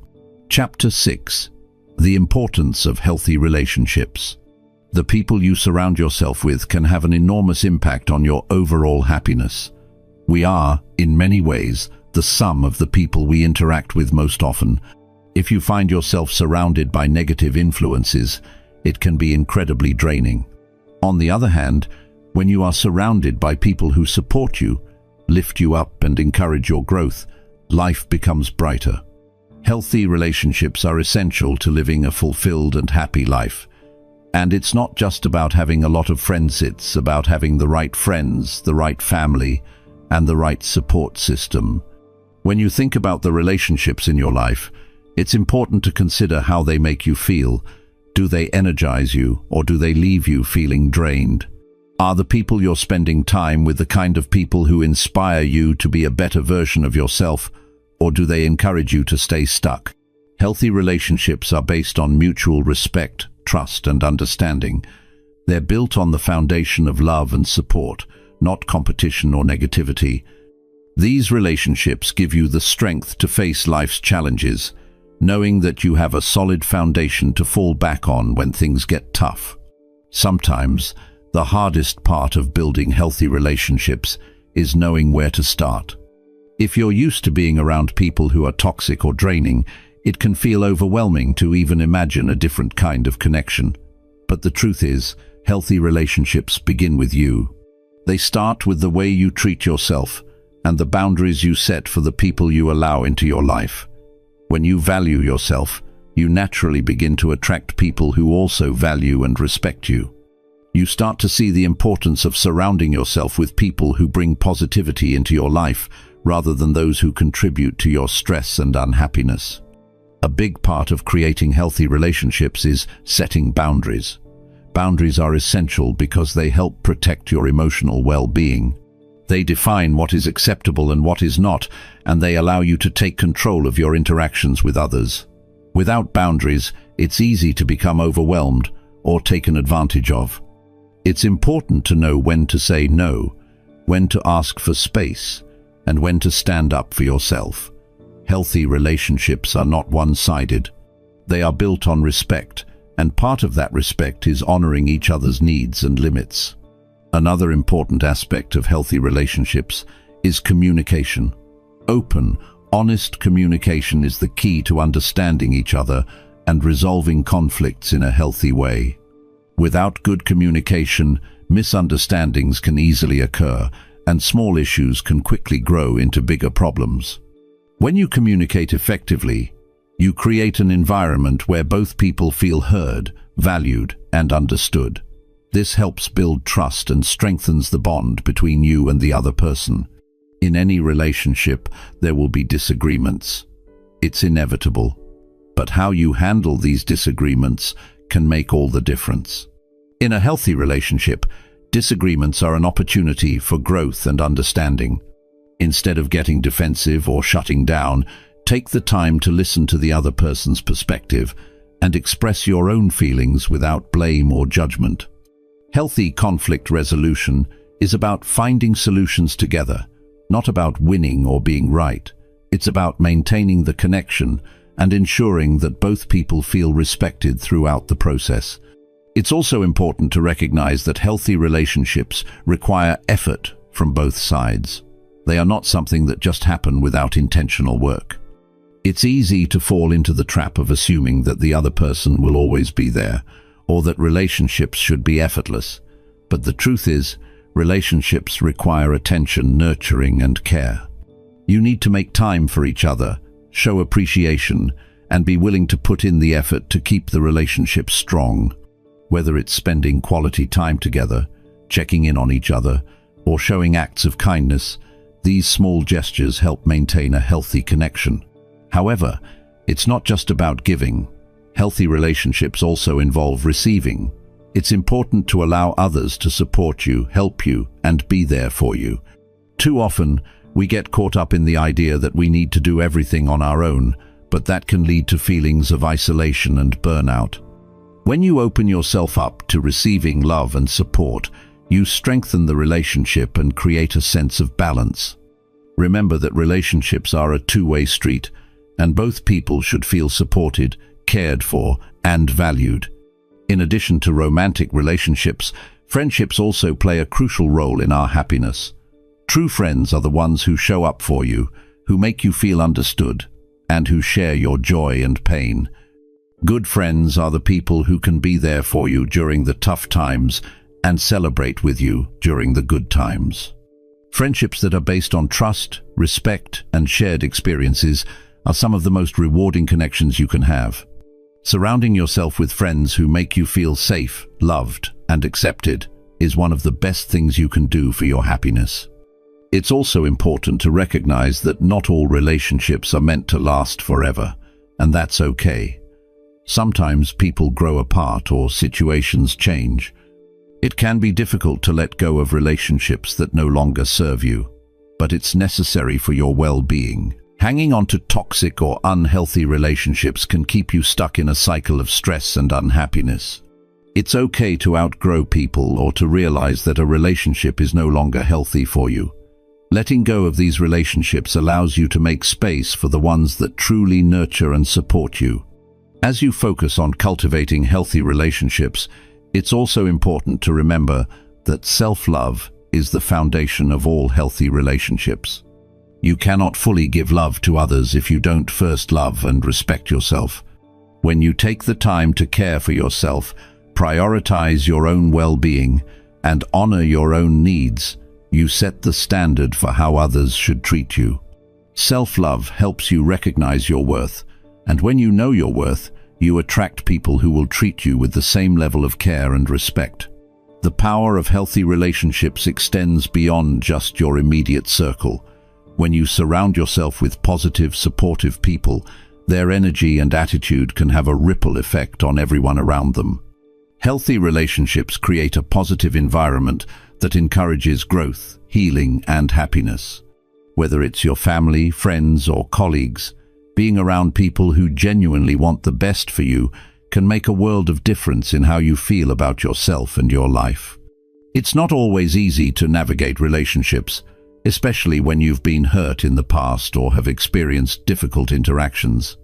Chapter 6. The importance of healthy relationships. The people you surround yourself with can have an enormous impact on your overall happiness. We are, in many ways, the sum of the people we interact with most often. If you find yourself surrounded by negative influences, it can be incredibly draining. On the other hand, when you are surrounded by people who support you, lift you up and encourage your growth, life becomes brighter. Healthy relationships are essential to living a fulfilled and happy life. And it's not just about having a lot of friends, it's about having the right friends, the right family, and the right support system. When you think about the relationships in your life, it's important to consider how they make you feel. Do they energize you, or do they leave you feeling drained? Are the people you're spending time with the kind of people who inspire you to be a better version of yourself, or do they encourage you to stay stuck? Healthy relationships are based on mutual respect, trust, and understanding. They're built on the foundation of love and support, not competition or negativity. These relationships give you the strength to face life's challenges, knowing that you have a solid foundation to fall back on when things get tough. Sometimes, the hardest part of building healthy relationships is knowing where to start. If you're used to being around people who are toxic or draining, it can feel overwhelming to even imagine a different kind of connection. But the truth is, healthy relationships begin with you. They start with the way you treat yourself and the boundaries you set for the people you allow into your life. When you value yourself, you naturally begin to attract people who also value and respect you. You start to see the importance of surrounding yourself with people who bring positivity into your life rather than those who contribute to your stress and unhappiness. A big part of creating healthy relationships is setting boundaries. Boundaries are essential because they help protect your emotional well-being. They define what is acceptable and what is not, and they allow you to take control of your interactions with others. Without boundaries, it's easy to become overwhelmed or taken advantage of. It's important to know when to say no, when to ask for space, and when to stand up for yourself. Healthy relationships are not one-sided. They are built on respect, and part of that respect is honoring each other's needs and limits. Another important aspect of healthy relationships is communication. Open, honest communication is the key to understanding each other and resolving conflicts in a healthy way. Without good communication, misunderstandings can easily occur, and small issues can quickly grow into bigger problems. When you communicate effectively, you create an environment where both people feel heard, valued, and understood. This helps build trust and strengthens the bond between you and the other person. In any relationship, there will be disagreements. It's inevitable. But how you handle these disagreements can make all the difference. In a healthy relationship, disagreements are an opportunity for growth and understanding. Instead of getting defensive or shutting down, take the time to listen to the other person's perspective and express your own feelings without blame or judgment. Healthy conflict resolution is about finding solutions together, not about winning or being right. It's about maintaining the connection and ensuring that both people feel respected throughout the process. It's also important to recognize that healthy relationships require effort from both sides. They are not something that just happen without intentional work. It's easy to fall into the trap of assuming that the other person will always be there, or that relationships should be effortless. But the truth is, relationships require attention, nurturing, and care. You need to make time for each other, show appreciation, and be willing to put in the effort to keep the relationship strong. Whether it's spending quality time together, checking in on each other, or showing acts of kindness, these small gestures help maintain a healthy connection. However, it's not just about giving. Healthy relationships also involve receiving. It's important to allow others to support you, help you, and be there for you. Too often, we get caught up in the idea that we need to do everything on our own, but that can lead to feelings of isolation and burnout. When you open yourself up to receiving love and support, You strengthen the relationship and create a sense of balance. Remember that relationships are a two-way street, and both people should feel supported, cared for, and valued. In addition to romantic relationships, friendships also play a crucial role in our happiness. True friends are the ones who show up for you, who make you feel understood, and who share your joy and pain. Good friends are the people who can be there for you during the tough times and celebrate with you during the good times. Friendships that are based on trust, respect, and shared experiences are some of the most rewarding connections you can have. Surrounding yourself with friends who make you feel safe, loved, and accepted is one of the best things you can do for your happiness. It's also important to recognize that not all relationships are meant to last forever, and that's okay. Sometimes people grow apart or situations change. It can be difficult to let go of relationships that no longer serve you, but it's necessary for your well-being. Hanging on to toxic or unhealthy relationships can keep you stuck in a cycle of stress and unhappiness. It's okay to outgrow people or to realize that a relationship is no longer healthy for you. Letting go of these relationships allows you to make space for the ones that truly nurture and support you. As you focus on cultivating healthy relationships, it's also important to remember that self-love is the foundation of all healthy relationships. You cannot fully give love to others if you don't first love and respect yourself. When you take the time to care for yourself, prioritize your own well-being, and honor your own needs, you set the standard for how others should treat you. Self-love helps you recognize your worth, and when you know your worth, you attract people who will treat you with the same level of care and respect. The power of healthy relationships extends beyond just your immediate circle. When you surround yourself with positive, supportive people, their energy and attitude can have a ripple effect on everyone around them. Healthy relationships create a positive environment that encourages growth, healing, and happiness. Whether it's your family, friends, or colleagues, being around people who genuinely want the best for you can make a world of difference in how you feel about yourself and your life. It's not always easy to navigate relationships, especially when you've been hurt in the past or have experienced difficult interactions.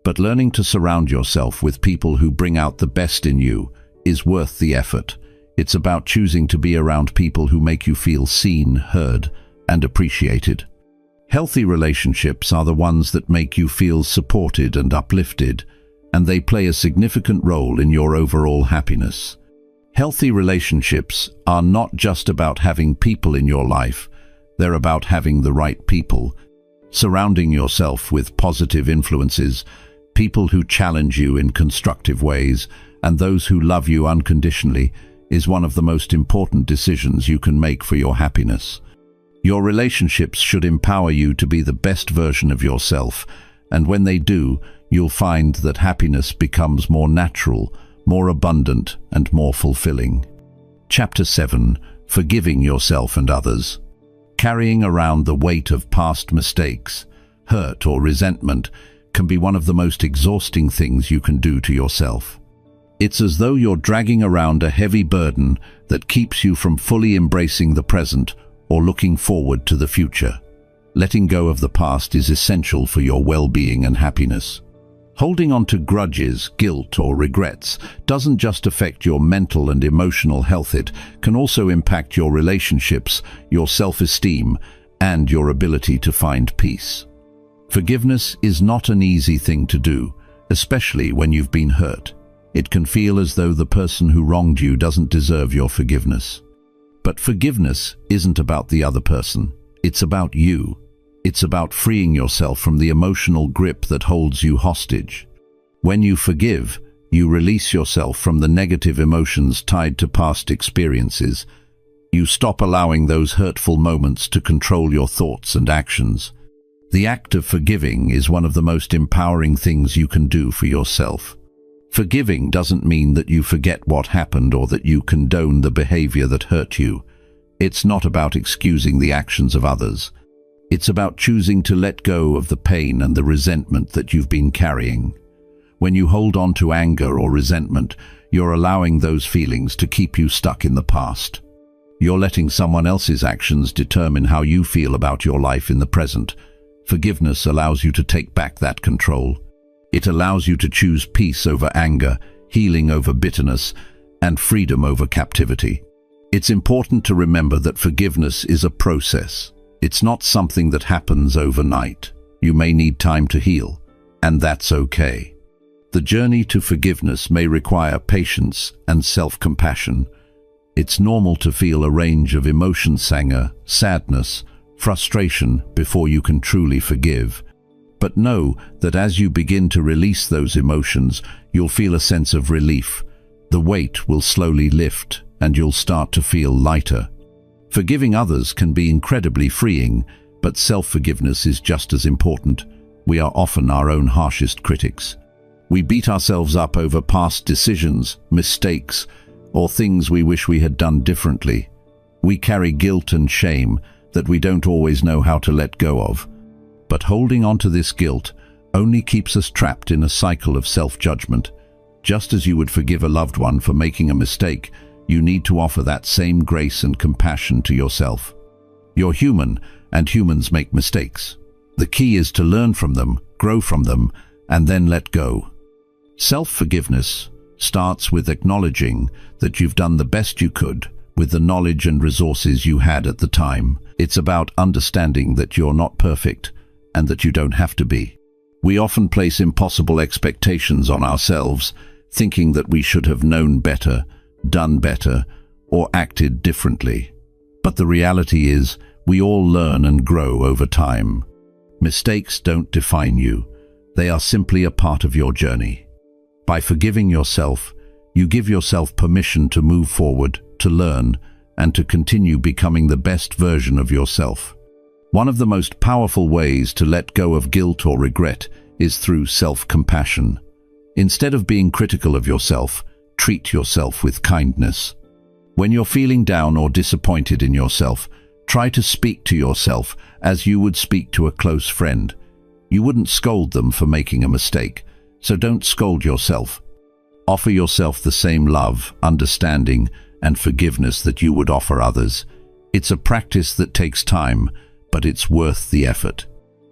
But learning to surround yourself with people who bring out the best in you is worth the effort. It's about choosing to be around people who make you feel seen, heard, and appreciated. Healthy relationships are the ones that make you feel supported and uplifted, and they play a significant role in your overall happiness. Healthy relationships are not just about having people in your life, they're about having the right people. Surrounding yourself with positive influences, people who challenge you in constructive ways, and those who love you unconditionally, is one of the most important decisions you can make for your happiness. Your relationships should empower you to be the best version of yourself, and when they do, you'll find that happiness becomes more natural, more abundant, and more fulfilling. Chapter 7. Forgiving yourself and others. Carrying around the weight of past mistakes, hurt, or resentment can be one of the most exhausting things you can do to yourself. It's as though you're dragging around a heavy burden that keeps you from fully embracing the present or looking forward to the future. Letting go of the past is essential for your well-being and happiness. Holding on to grudges, guilt, or regrets doesn't just affect your mental and emotional health, it can also impact your relationships, your self-esteem, and your ability to find peace. Forgiveness is not an easy thing to do, especially when you've been hurt. It can feel as though the person who wronged you doesn't deserve your forgiveness. But forgiveness isn't about the other person. It's about you. It's about freeing yourself from the emotional grip that holds you hostage. When you forgive, you release yourself from the negative emotions tied to past experiences. You stop allowing those hurtful moments to control your thoughts and actions. The act of forgiving is one of the most empowering things you can do for yourself. Forgiving doesn't mean that you forget what happened or that you condone the behavior that hurt you. It's not about excusing the actions of others. It's about choosing to let go of the pain and the resentment that you've been carrying. When you hold on to anger or resentment, you're allowing those feelings to keep you stuck in the past. You're letting someone else's actions determine how you feel about your life in the present. Forgiveness allows you to take back that control. It allows you to choose peace over anger, healing over bitterness, and freedom over captivity. It's important to remember that forgiveness is a process. It's not something that happens overnight. You may need time to heal, and that's okay. The journey to forgiveness may require patience and self-compassion. It's normal to feel a range of emotions: anger, sadness, frustration, before you can truly forgive. But know that as you begin to release those emotions, you'll feel a sense of relief. The weight will slowly lift, and you'll start to feel lighter. Forgiving others can be incredibly freeing, but self-forgiveness is just as important. We are often our own harshest critics. We beat ourselves up over past decisions, mistakes, or things we wish we had done differently. We carry guilt and shame that we don't always know how to let go of. But holding on to this guilt only keeps us trapped in a cycle of self-judgment. Just as you would forgive a loved one for making a mistake, you need to offer that same grace and compassion to yourself. You're human, and humans make mistakes. The key is to learn from them, grow from them, and then let go. Self-forgiveness starts with acknowledging that you've done the best you could with the knowledge and resources you had at the time. It's about understanding that you're not perfect and that you don't have to be. We often place impossible expectations on ourselves, thinking that we should have known better, done better, or acted differently. But the reality is, we all learn and grow over time. Mistakes don't define you. They are simply a part of your journey. By forgiving yourself, you give yourself permission to move forward, to learn, and to continue becoming the best version of yourself. One of the most powerful ways to let go of guilt or regret is through self-compassion. Instead of being critical of yourself, treat yourself with kindness. When you're feeling down or disappointed in yourself, try to speak to yourself as you would speak to a close friend. You wouldn't scold them for making a mistake, so don't scold yourself. Offer yourself the same love, understanding, and forgiveness that you would offer others. It's a practice that takes time, but it's worth the effort.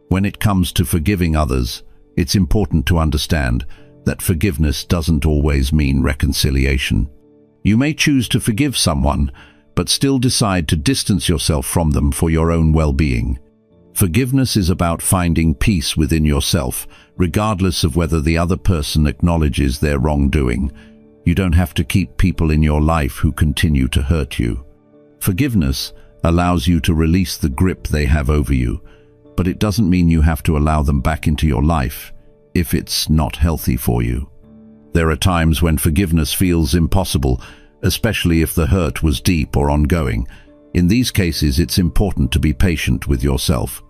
When it comes to forgiving others, it's important to understand that forgiveness doesn't always mean reconciliation. You may choose to forgive someone, but still decide to distance yourself from them for your own well-being. Forgiveness is about finding peace within yourself, regardless of whether the other person acknowledges their wrongdoing. You don't have to keep people in your life who continue to hurt you. Forgiveness allows you to release the grip they have over you, but it doesn't mean you have to allow them back into your life if it's not healthy for you. There are times when forgiveness feels impossible, especially if the hurt was deep or ongoing. In these cases, it's important to be patient with yourself.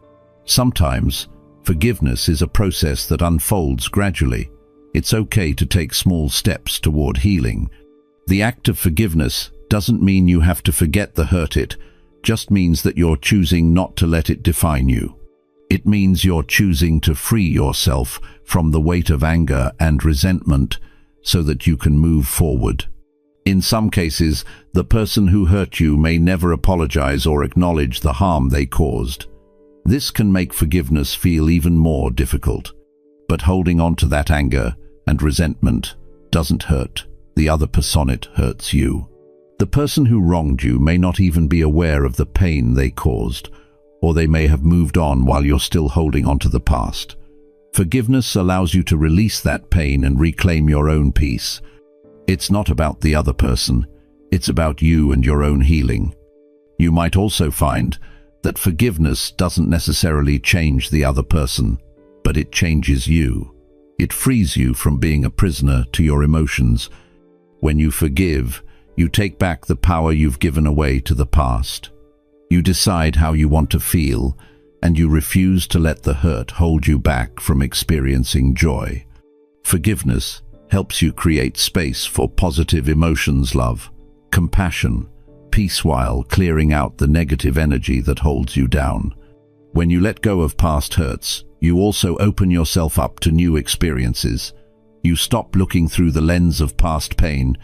Sometimes, forgiveness is a process that unfolds gradually. It's okay to take small steps toward healing. The act of forgiveness doesn't mean you have to forget the hurt. It just means that you're choosing not to let it define you. It means you're choosing to free yourself from the weight of anger and resentment so that you can move forward. In some cases, the person who hurt you may never apologize or acknowledge the harm they caused. This can make forgiveness feel even more difficult. But holding on to that anger and resentment doesn't hurt the other person, it hurts you. The person who wronged you may not even be aware of the pain they caused, or they may have moved on while you're still holding on to the past. Forgiveness allows you to release that pain and reclaim your own peace. It's not about the other person, it's about you and your own healing. You might also find that forgiveness doesn't necessarily change the other person, but it changes you. It frees you from being a prisoner to your emotions. When you forgive, you take back the power you've given away to the past. You decide how you want to feel, and you refuse to let the hurt hold you back from experiencing joy. Forgiveness helps you create space for positive emotions, love, compassion, peace, while clearing out the negative energy that holds you down. When you let go of past hurts, you also open yourself up to new experiences. You stop looking through the lens of past pain,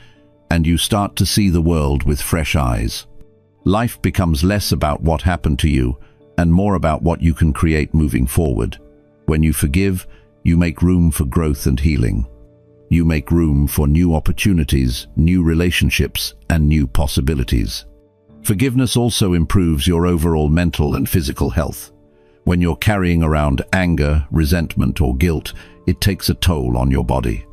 and you start to see the world with fresh eyes. Life becomes less about what happened to you and more about what you can create moving forward. When you forgive, you make room for growth and healing. You make room for new opportunities, new relationships, and new possibilities. Forgiveness also improves your overall mental and physical health. When you're carrying around anger, resentment, or guilt, it takes a toll on your body.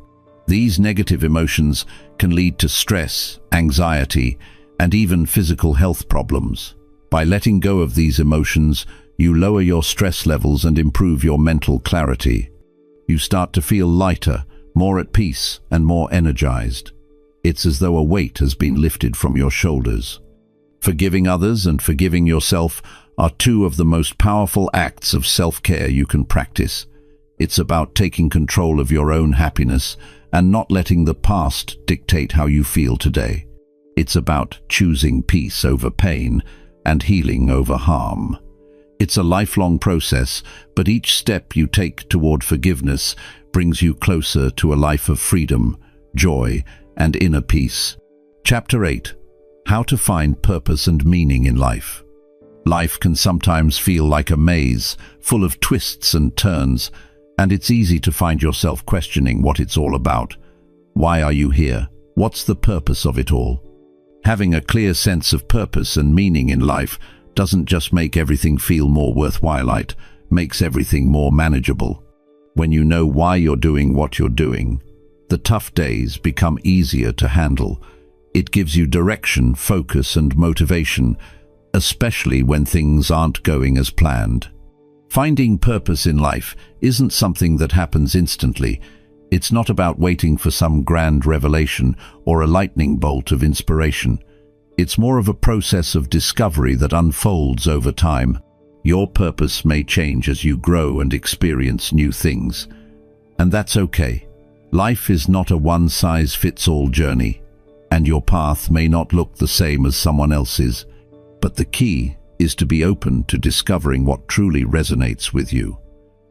These negative emotions can lead to stress, anxiety, and even physical health problems. By letting go of these emotions, you lower your stress levels and improve your mental clarity. You start to feel lighter, more at peace, and more energized. It's as though a weight has been lifted from your shoulders. Forgiving others and forgiving yourself are two of the most powerful acts of self-care you can practice. It's about taking control of your own happiness and not letting the past dictate how you feel today. It's about choosing peace over pain and healing over harm. It's a lifelong process, but each step you take toward forgiveness brings you closer to a life of freedom, joy, and inner peace. Chapter 8. How to find purpose and meaning in life. Life can sometimes feel like a maze, full of twists and turns, and it's easy to find yourself questioning what it's all about. Why are you here? What's the purpose of it all? Having a clear sense of purpose and meaning in life doesn't just make everything feel more worthwhile, it makes everything more manageable. When you know why you're doing what you're doing, the tough days become easier to handle. It gives you direction, focus, and motivation, especially when things aren't going as planned. Finding purpose in life isn't something that happens instantly. It's not about waiting for some grand revelation or a lightning bolt of inspiration. It's more of a process of discovery that unfolds over time. Your purpose may change as you grow and experience new things. And that's okay. Life is not a one-size-fits-all journey, and your path may not look the same as someone else's. But the key is to be open to discovering what truly resonates with you.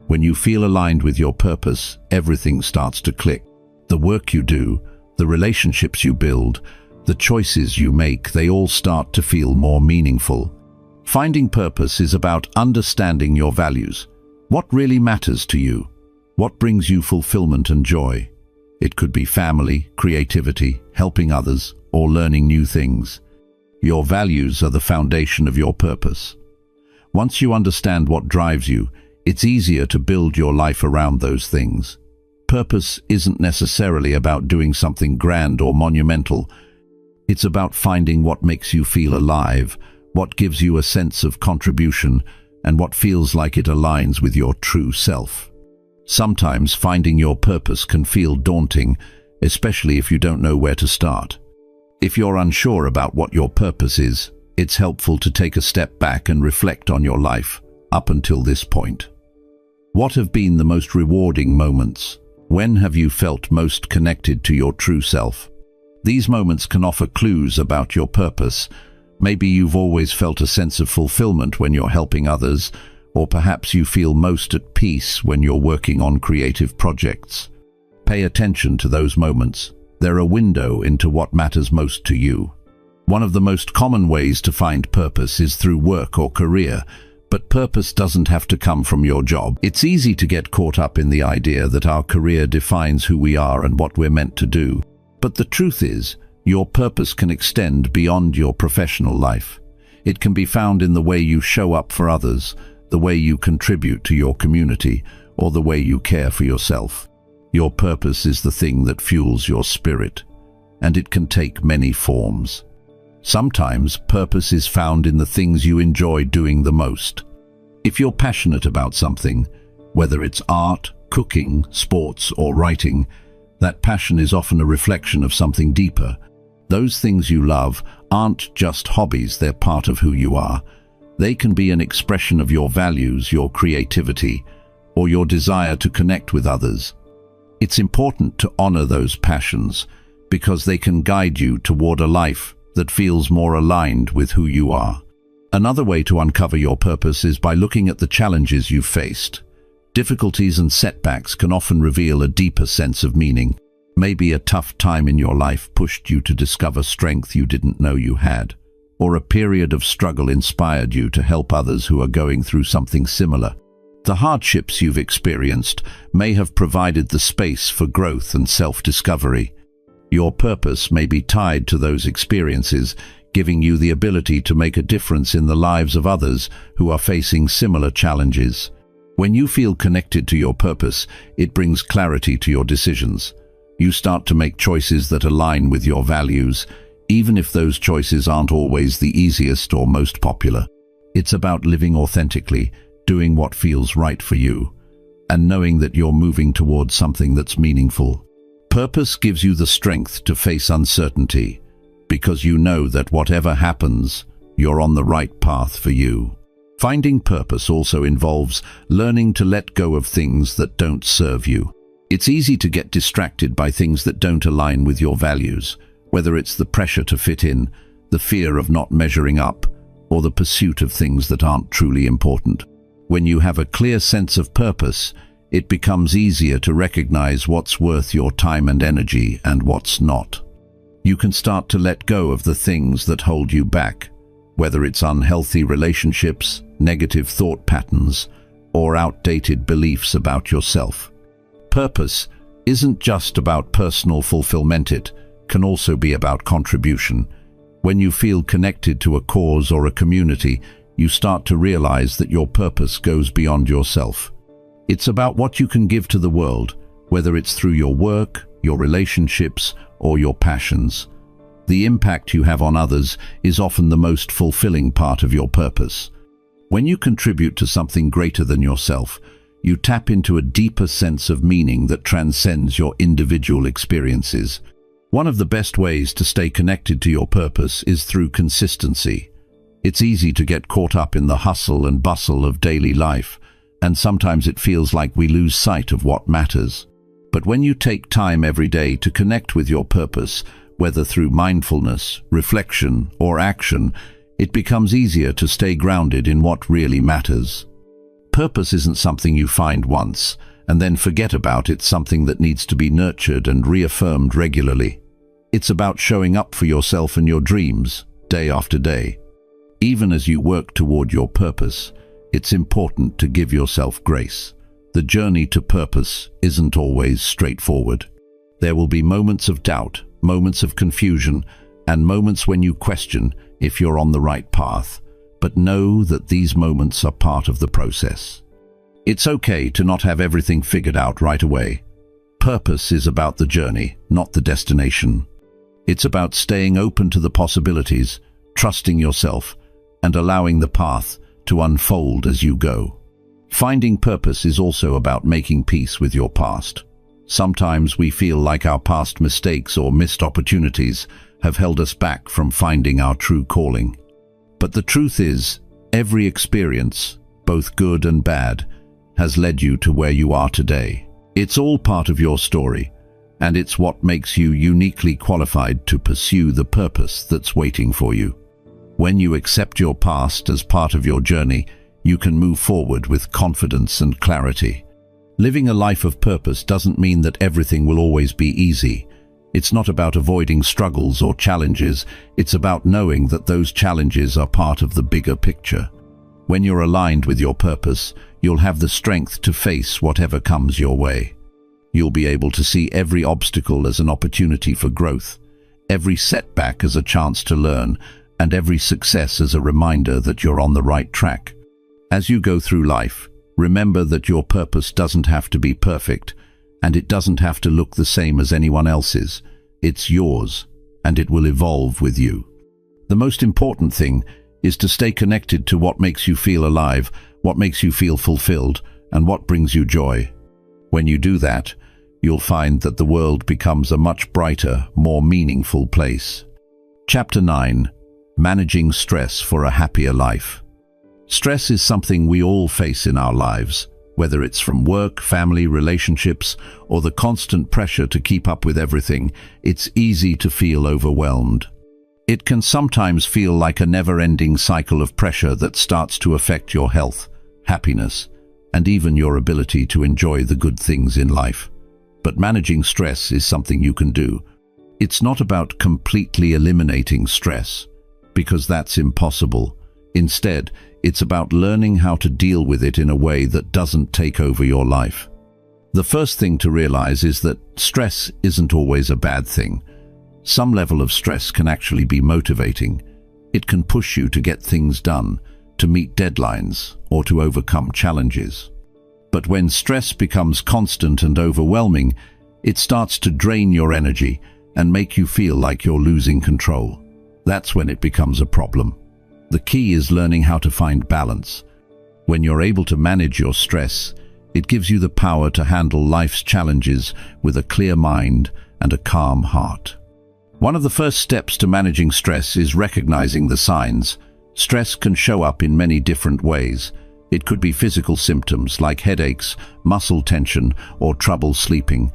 When you feel aligned with your purpose, everything starts to click. The work you do, the relationships you build, the choices you make, they all start to feel more meaningful. Finding purpose is about understanding your values. What really matters to you? What brings you fulfillment and joy? It could be family, creativity, helping others, or learning new things. Your values are the foundation of your purpose. Once you understand what drives you, it's easier to build your life around those things. Purpose isn't necessarily about doing something grand or monumental. It's about finding what makes you feel alive, what gives you a sense of contribution, and what feels like it aligns with your true self. Sometimes finding your purpose can feel daunting, especially if you don't know where to start. If you're unsure about what your purpose is, it's helpful to take a step back and reflect on your life up until this point. What have been the most rewarding moments? When have you felt most connected to your true self? These moments can offer clues about your purpose. Maybe you've always felt a sense of fulfillment when you're helping others, or perhaps you feel most at peace when you're working on creative projects. Pay attention to those moments. They're a window into what matters most to you. One of the most common ways to find purpose is through work or career, but purpose doesn't have to come from your job. It's easy to get caught up in the idea that our career defines who we are and what we're meant to do. But the truth is, your purpose can extend beyond your professional life. It can be found in the way you show up for others, the way you contribute to your community, or the way you care for yourself. Your purpose is the thing that fuels your spirit, and it can take many forms. Sometimes purpose is found in the things you enjoy doing the most. If you're passionate about something, whether it's art, cooking, sports, or writing, that passion is often a reflection of something deeper. Those things you love aren't just hobbies, they're part of who you are. They can be an expression of your values, your creativity, or your desire to connect with others. It's important to honor those passions because they can guide you toward a life that feels more aligned with who you are. Another way to uncover your purpose is by looking at the challenges you've faced. Difficulties and setbacks can often reveal a deeper sense of meaning. Maybe a tough time in your life pushed you to discover strength you didn't know you had. or a period of struggle inspired you to help others who are going through something similar. The hardships you've experienced may have provided the space for growth and self-discovery. Your purpose may be tied to those experiences, giving you the ability to make a difference in the lives of others who are facing similar challenges. When you feel connected to your purpose, it brings clarity to your decisions. You start to make choices that align with your values, even if those choices aren't always the easiest or most popular. It's about living authentically, doing what feels right for you, and knowing that you're moving towards something that's meaningful. Purpose gives you the strength to face uncertainty, because you know that whatever happens, you're on the right path for you. Finding purpose also involves learning to let go of things that don't serve you. It's easy to get distracted by things that don't align with your values, whether it's the pressure to fit in, the fear of not measuring up, or the pursuit of things that aren't truly important. When you have a clear sense of purpose, it becomes easier to recognize what's worth your time and energy and what's not. You can start to let go of the things that hold you back, whether it's unhealthy relationships, negative thought patterns, or outdated beliefs about yourself. Purpose isn't just about personal fulfillment, it can also be about contribution. When you feel connected to a cause or a community, you start to realize that your purpose goes beyond yourself. It's about what you can give to the world, whether it's through your work, your relationships, or your passions. The impact you have on others is often the most fulfilling part of your purpose. When you contribute to something greater than yourself, you tap into a deeper sense of meaning that transcends your individual experiences. One of the best ways to stay connected to your purpose is through consistency. It's easy to get caught up in the hustle and bustle of daily life, and sometimes it feels like we lose sight of what matters. But when you take time every day to connect with your purpose, whether through mindfulness, reflection, or action, it becomes easier to stay grounded in what really matters. Purpose isn't something you find once and then forget about. It's something that needs to be nurtured and reaffirmed regularly. It's about showing up for yourself and your dreams, day after day. Even as you work toward your purpose, it's important to give yourself grace. The journey to purpose isn't always straightforward. There will be moments of doubt, moments of confusion, and moments when you question if you're on the right path. But know that these moments are part of the process. It's okay to not have everything figured out right away. Purpose is about the journey, not the destination. It's about staying open to the possibilities, trusting yourself, and allowing the path to unfold as you go. Finding purpose is also about making peace with your past. Sometimes we feel like our past mistakes or missed opportunities have held us back from finding our true calling. But the truth is, every experience, both good and bad, has led you to where you are today. It's all part of your story, and it's what makes you uniquely qualified to pursue the purpose that's waiting for you. When you accept your past as part of your journey, you can move forward with confidence and clarity. Living a life of purpose doesn't mean that everything will always be easy. It's not about avoiding struggles or challenges. It's about knowing that those challenges are part of the bigger picture. When you're aligned with your purpose, you'll have the strength to face whatever comes your way. You'll be able to see every obstacle as an opportunity for growth, every setback as a chance to learn, and every success as a reminder that you're on the right track. As you go through life, remember that your purpose doesn't have to be perfect, and it doesn't have to look the same as anyone else's. It's yours, and it will evolve with you. The most important thing is to stay connected to what makes you feel alive, what makes you feel fulfilled, and what brings you joy. When you do that, you'll find that the world becomes a much brighter, more meaningful place. Chapter 9. Managing stress for a happier life. Stress is something we all face in our lives, whether it's from work, family, relationships, or the constant pressure to keep up with everything. It's easy to feel overwhelmed. It can sometimes feel like a never-ending cycle of pressure that starts to affect your health, happiness, and even your ability to enjoy the good things in life. But managing stress is something you can do. It's not about completely eliminating stress. because that's impossible. Instead, it's about learning how to deal with it in a way that doesn't take over your life. The first thing to realize is that stress isn't always a bad thing. Some level of stress can actually be motivating. It can push you to get things done, to meet deadlines, or to overcome challenges. But when stress becomes constant and overwhelming, it starts to drain your energy and make you feel like you're losing control. That's when it becomes a problem. The key is learning how to find balance. When you're able to manage your stress, it gives you the power to handle life's challenges with a clear mind and a calm heart. One of the first steps to managing stress is recognizing the signs. Stress can show up in many different ways. It could be physical symptoms like headaches, muscle tension, or trouble sleeping.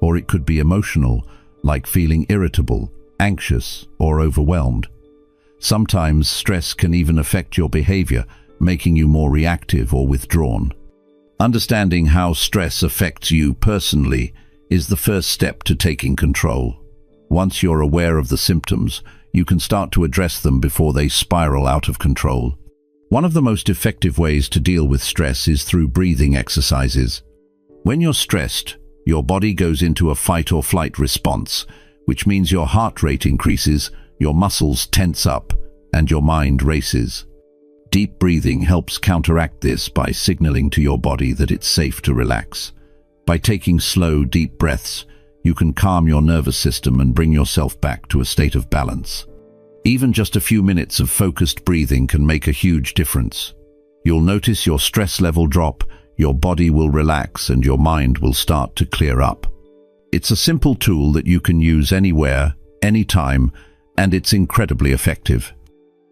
Or it could be emotional, like feeling irritable, anxious, or overwhelmed. Sometimes stress can even affect your behavior, making you more reactive or withdrawn. Understanding how stress affects you personally is the first step to taking control. Once you're aware of the symptoms, you can start to address them before they spiral out of control. One of the most effective ways to deal with stress is through breathing exercises. When you're stressed, your body goes into a fight or flight response, which means your heart rate increases, your muscles tense up, and your mind races. Deep breathing helps counteract this by signaling to your body that it's safe to relax. By taking slow, deep breaths, you can calm your nervous system and bring yourself back to a state of balance. Even just a few minutes of focused breathing can make a huge difference. You'll notice your stress level drop, your body will relax, and your mind will start to clear up. It's a simple tool that you can use anywhere, anytime, and it's incredibly effective.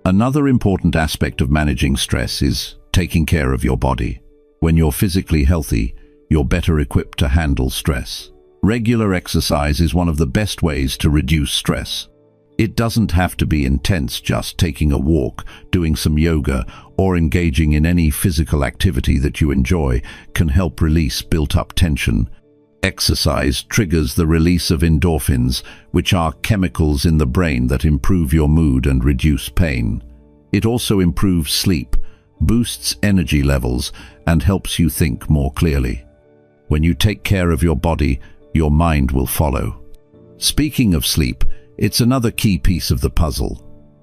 Another important aspect of managing stress is taking care of your body. When you're physically healthy, you're better equipped to handle stress. Regular exercise is one of the best ways to reduce stress. It doesn't have to be intense, just taking a walk, doing some yoga, or engaging in any physical activity that you enjoy can help release built-up tension. Exercise triggers the release of endorphins, which are chemicals in the brain that improve your mood and reduce pain. It also improves sleep, boosts energy levels, and helps you think more clearly. When you take care of your body, your mind will follow. Speaking of sleep, it's another key piece of the puzzle.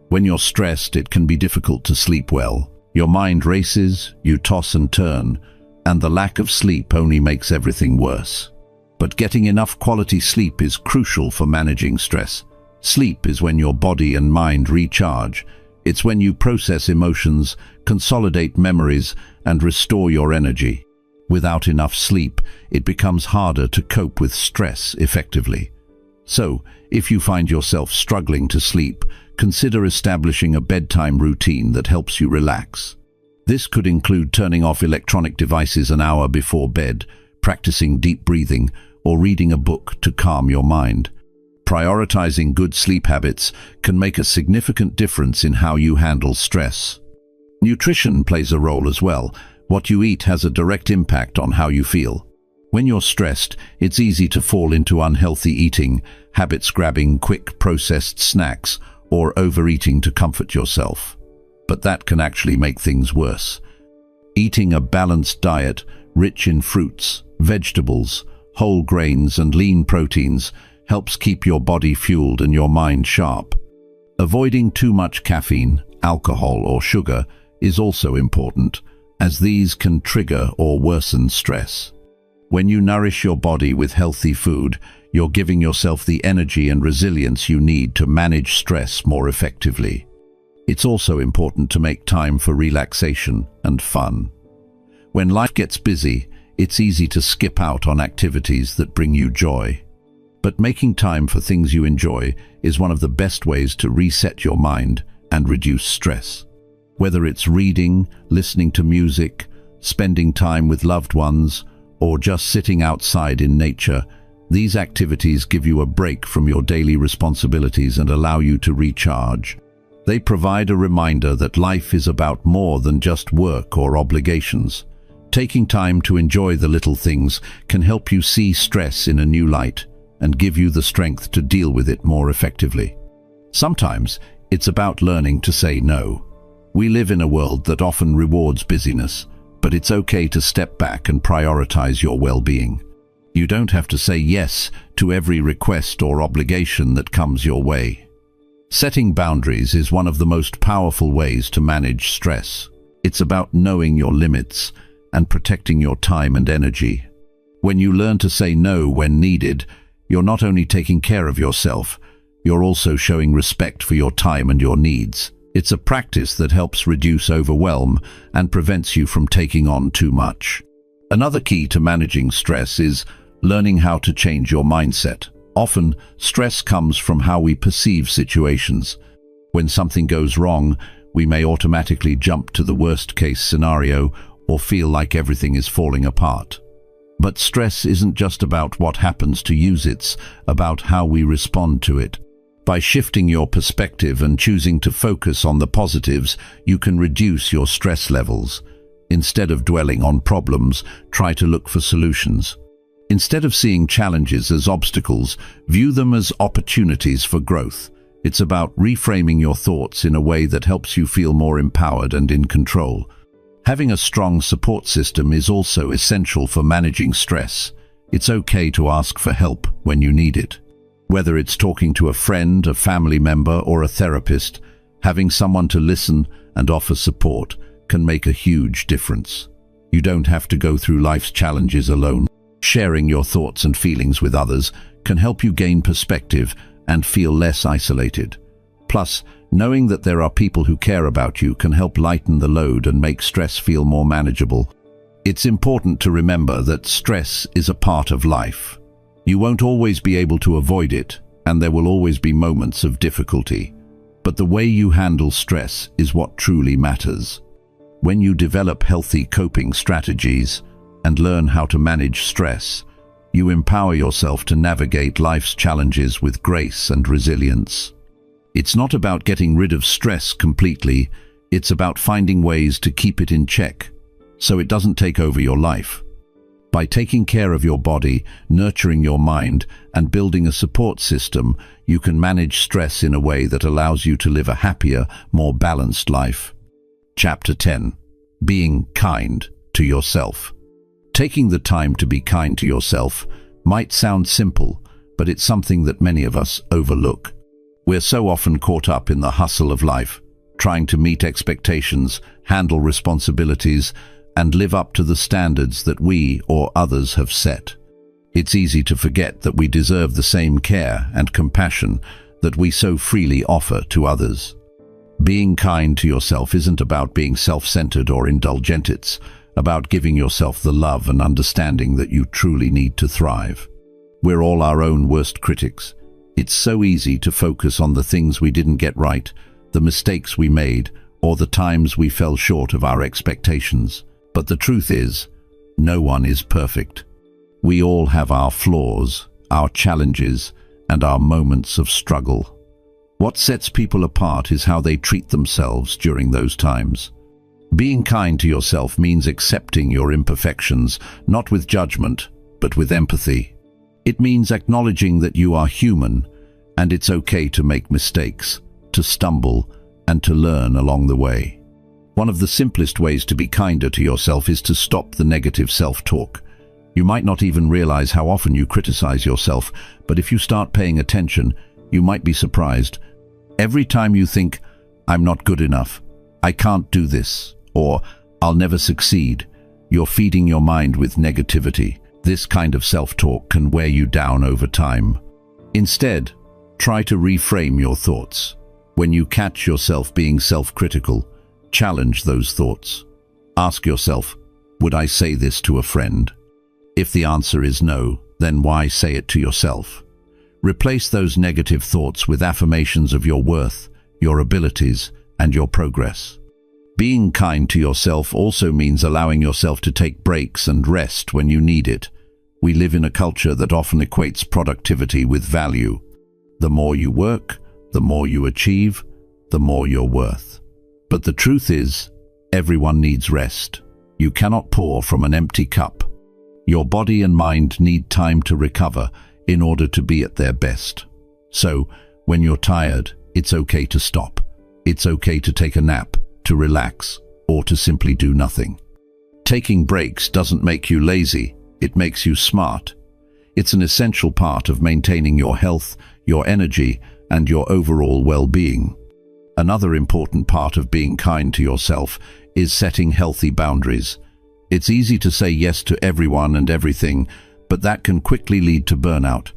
When you're stressed, it can be difficult to sleep well. Your mind races, you toss and turn, and the lack of sleep only makes everything worse. But getting enough quality sleep is crucial for managing stress. Sleep is when your body and mind recharge. It's when you process emotions, consolidate memories, and restore your energy. Without enough sleep, it becomes harder to cope with stress effectively. So, if you find yourself struggling to sleep, consider establishing a bedtime routine that helps you relax. This could include turning off electronic devices an hour before bed, practicing deep breathing, or reading a book to calm your mind. Prioritizing good sleep habits can make a significant difference in how you handle stress. Nutrition plays a role as well. What you eat has a direct impact on how you feel. When you're stressed, it's easy to fall into unhealthy eating, habits grabbing quick processed snacks, or overeating to comfort yourself. But that can actually make things worse. Eating a balanced diet, rich in fruits, vegetables, whole grains, and lean proteins, helps keep your body fueled and your mind sharp. Avoiding too much caffeine, alcohol, or sugar is also important, as these can trigger or worsen stress. When you nourish your body with healthy food, you're giving yourself the energy and resilience you need to manage stress more effectively. It's also important to make time for relaxation and fun. When life gets busy, it's easy to skip out on activities that bring you joy. But making time for things you enjoy is one of the best ways to reset your mind and reduce stress. Whether it's reading, listening to music, spending time with loved ones, or just sitting outside in nature, these activities give you a break from your daily responsibilities and allow you to recharge. They provide a reminder that life is about more than just work or obligations. Taking time to enjoy the little things can help you see stress in a new light and give you the strength to deal with it more effectively. Sometimes, It's about learning to say no. We live in a world that often rewards busyness, but it's okay to step back and prioritize your well-being. You don't have to say yes to every request or obligation that comes your way. Setting boundaries is one of the most powerful ways to manage stress. It's about knowing your limits and protecting your time and energy. When you learn to say no when needed, you're not only taking care of yourself, you're also showing respect for your time and your needs. It's a practice that helps reduce overwhelm and prevents you from taking on too much. Another key to managing stress is learning how to change your mindset. Often, stress comes from how we perceive situations. When something goes wrong, we may automatically jump to the worst-case scenario or feel like everything is falling apart. But stress isn't just about what happens to you, it's about how we respond to it. By shifting your perspective and choosing to focus on the positives, you can reduce your stress levels. Instead of dwelling on problems, try to look for solutions. Instead of seeing challenges as obstacles, view them as opportunities for growth. It's about reframing your thoughts in a way that helps you feel more empowered and in control. Having a strong support system is also essential for managing stress. It's okay to ask for help when you need it. Whether it's talking to a friend, a family member, or a therapist, having someone to listen and offer support can make a huge difference. You don't have to go through life's challenges alone. Sharing your thoughts and feelings with others can help you gain perspective and feel less isolated. Plus, knowing that there are people who care about you can help lighten the load and make stress feel more manageable. It's important to remember that stress is a part of life. You won't always be able to avoid it, and there will always be moments of difficulty. But the way you handle stress is what truly matters. When you develop healthy coping strategies and learn how to manage stress, you empower yourself to navigate life's challenges with grace and resilience. It's not about getting rid of stress completely, it's about finding ways to keep it in check, so it doesn't take over your life. By taking care of your body, nurturing your mind, and building a support system, you can manage stress in a way that allows you to live a happier, more balanced life. Chapter 10. Being kind to yourself. Taking the time to be kind to yourself might sound simple, but it's something that many of us overlook. We're so often caught up in the hustle of life, trying to meet expectations, handle responsibilities, and live up to the standards that we or others have set. It's easy to forget that we deserve the same care and compassion that we so freely offer to others. Being kind to yourself isn't about being self-centered or indulgent, it's about giving yourself the love and understanding that you truly need to thrive. We're all our own worst critics. It's so easy to focus on the things we didn't get right, the mistakes we made, or the times we fell short of our expectations. But the truth is, no one is perfect. We all have our flaws, our challenges, and our moments of struggle. What sets people apart is how they treat themselves during those times. Being kind to yourself means accepting your imperfections, not with judgment, but with empathy. It means acknowledging that you are human, and it's okay to make mistakes, to stumble, and to learn along the way. One of the simplest ways to be kinder to yourself is to stop the negative self-talk. You might not even realize how often you criticize yourself, but if you start paying attention, you might be surprised. Every time you think, "I'm not good enough," "I can't do this," or "I'll never succeed," you're feeding your mind with negativity. This kind of self-talk can wear you down over time. Instead, try to reframe your thoughts. When you catch yourself being self-critical, challenge those thoughts. Ask yourself, would I say this to a friend? If the answer is no, then why say it to yourself? Replace those negative thoughts with affirmations of your worth, your abilities, and your progress. Being kind to yourself also means allowing yourself to take breaks and rest when you need it. We live in a culture that often equates productivity with value. The more you work, the more you achieve, the more you're worth. But the truth is, everyone needs rest. You cannot pour from an empty cup. Your body and mind need time to recover in order to be at their best. So, when you're tired, it's okay to stop. It's okay to take a nap, to relax, or to simply do nothing. Taking breaks doesn't make you lazy, it makes you smart. It's an essential part of maintaining your health, your energy, and your overall well-being. Another important part of being kind to yourself is setting healthy boundaries. It's easy to say yes to everyone and everything, but that can quickly lead to burnout.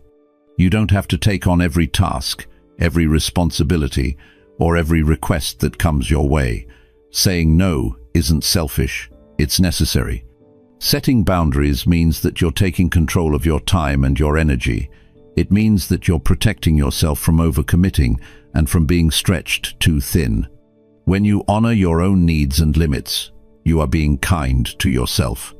You don't have to take on every task, every responsibility, or every request that comes your way. Saying no isn't selfish, it's necessary. Setting boundaries means that you're taking control of your time and your energy. It means that you're protecting yourself from overcommitting and from being stretched too thin. When you honor your own needs and limits, you are being kind to yourself.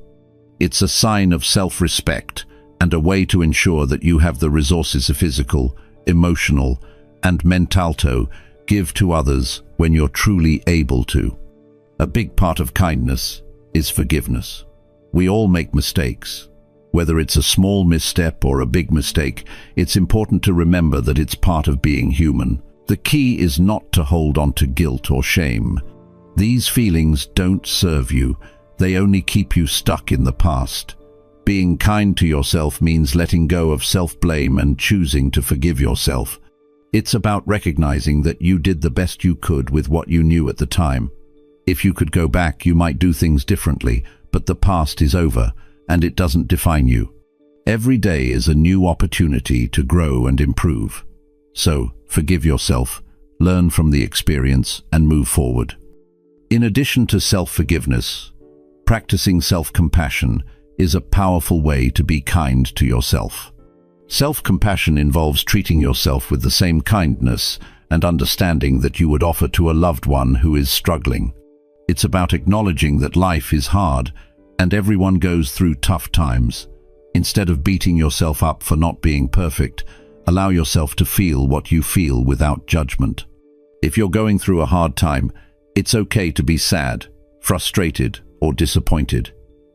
It's a sign of self-respect and a way to ensure that you have the resources of physical, emotional, and mental to give to others when you're truly able to. A big part of kindness is forgiveness. We all make mistakes. Whether it's a small misstep or a big mistake, it's important to remember that it's part of being human. The key is not to hold on to guilt or shame. These feelings don't serve you. They only keep you stuck in the past. Being kind to yourself means letting go of self-blame and choosing to forgive yourself. It's about recognizing that you did the best you could with what you knew at the time. If you could go back, you might do things differently, but the past is over, and it doesn't define you. Every day is a new opportunity to grow and improve. So, forgive yourself, learn from the experience, and move forward. In addition to self-forgiveness, practicing self-compassion is a powerful way to be kind to yourself. Self-compassion involves treating yourself with the same kindness and understanding that you would offer to a loved one who is struggling. It's about acknowledging that life is hard and everyone goes through tough times. Instead of beating yourself up for not being perfect, allow yourself to feel what you feel without judgment. If you're going through a hard time, it's okay to be sad, frustrated, or disappointed.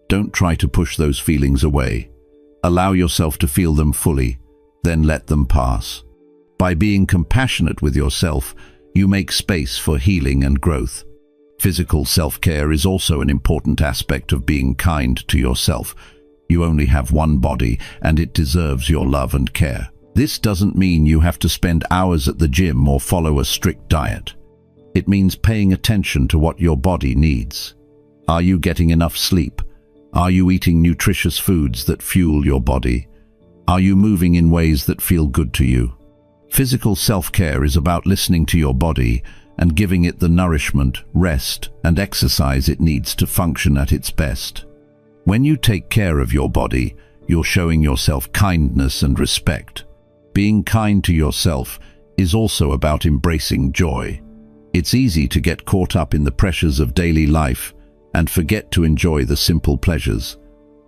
Don't try to push those feelings away. Allow yourself to feel them fully, then let them pass. By being compassionate with yourself, you make space for healing and growth. Physical self-care is also an important aspect of being kind to yourself. You only have one body, and it deserves your love and care. This doesn't mean you have to spend hours at the gym or follow a strict diet. It means paying attention to what your body needs. Are you getting enough sleep? Are you eating nutritious foods that fuel your body? Are you moving in ways that feel good to you? Physical self-care is about listening to your body and giving it the nourishment, rest, and exercise it needs to function at its best. When you take care of your body, you're showing yourself kindness and respect. Being kind to yourself is also about embracing joy. It's easy to get caught up in the pressures of daily life and forget to enjoy the simple pleasures.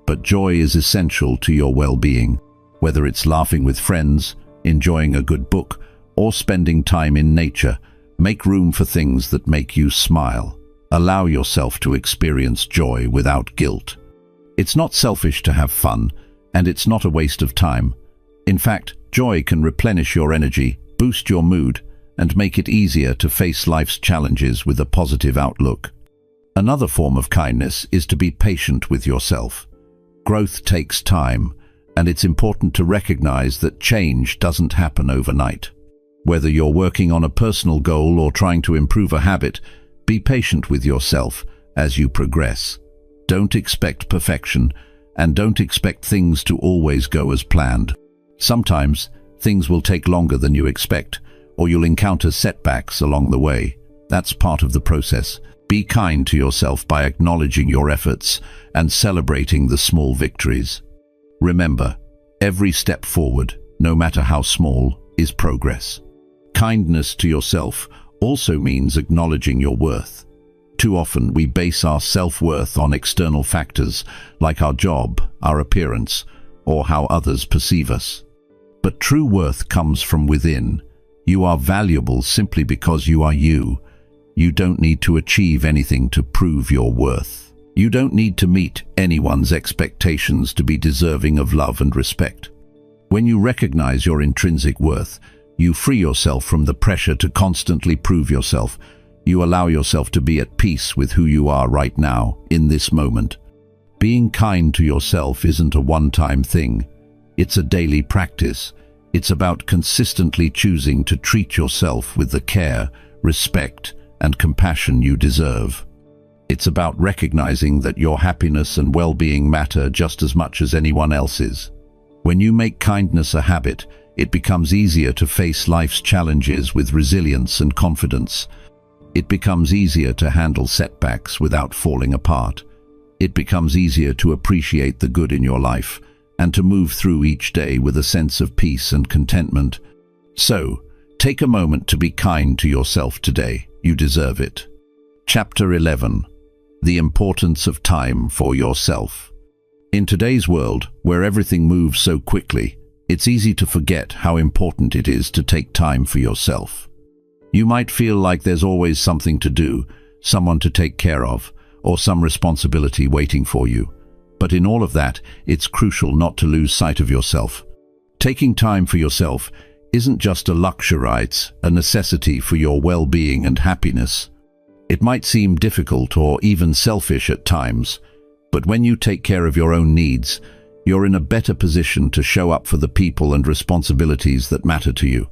But joy is essential to your well-being, whether it's laughing with friends, enjoying a good book, or spending time in nature. Make room for things that make you smile. Allow yourself to experience joy without guilt. It's not selfish to have fun, and it's not a waste of time. In fact, joy can replenish your energy, boost your mood, and make it easier to face life's challenges with a positive outlook. Another form of kindness is to be patient with yourself. Growth takes time, and it's important to recognize that change doesn't happen overnight. Whether you're working on a personal goal or trying to improve a habit, be patient with yourself as you progress. Don't expect perfection, and don't expect things to always go as planned. Sometimes, things will take longer than you expect, or you'll encounter setbacks along the way. That's part of the process. Be kind to yourself by acknowledging your efforts and celebrating the small victories. Remember, every step forward, no matter how small, is progress. Kindness to yourself also means acknowledging your worth. Too often we base our self-worth on external factors like our job, our appearance, or how others perceive us. But true worth comes from within. You are valuable simply because you are you. You don't need to achieve anything to prove your worth. You don't need to meet anyone's expectations to be deserving of love and respect. When you recognize your intrinsic worth, You free yourself from the pressure to constantly prove yourself. You allow yourself to be at peace with who you are right now, in this moment. Being kind to yourself isn't a one-time thing. It's a daily practice. It's about consistently choosing to treat yourself with the care, respect, and compassion you deserve. It's about recognizing that your happiness and well-being matter just as much as anyone else's. When you make kindness a habit, it becomes easier to face life's challenges with resilience and confidence. It becomes easier to handle setbacks without falling apart. It becomes easier to appreciate the good in your life and to move through each day with a sense of peace and contentment. So, take a moment to be kind to yourself today. You deserve it. Chapter 11. The importance of time for yourself. In today's world, where everything moves so quickly, it's easy to forget how important it is to take time for yourself. You might feel like there's always something to do, someone to take care of, or some responsibility waiting for you. But in all of that, it's crucial not to lose sight of yourself. Taking time for yourself isn't just a luxury, it's a necessity for your well-being and happiness. It might seem difficult or even selfish at times, but when you take care of your own needs, you're in a better position to show up for the people and responsibilities that matter to you.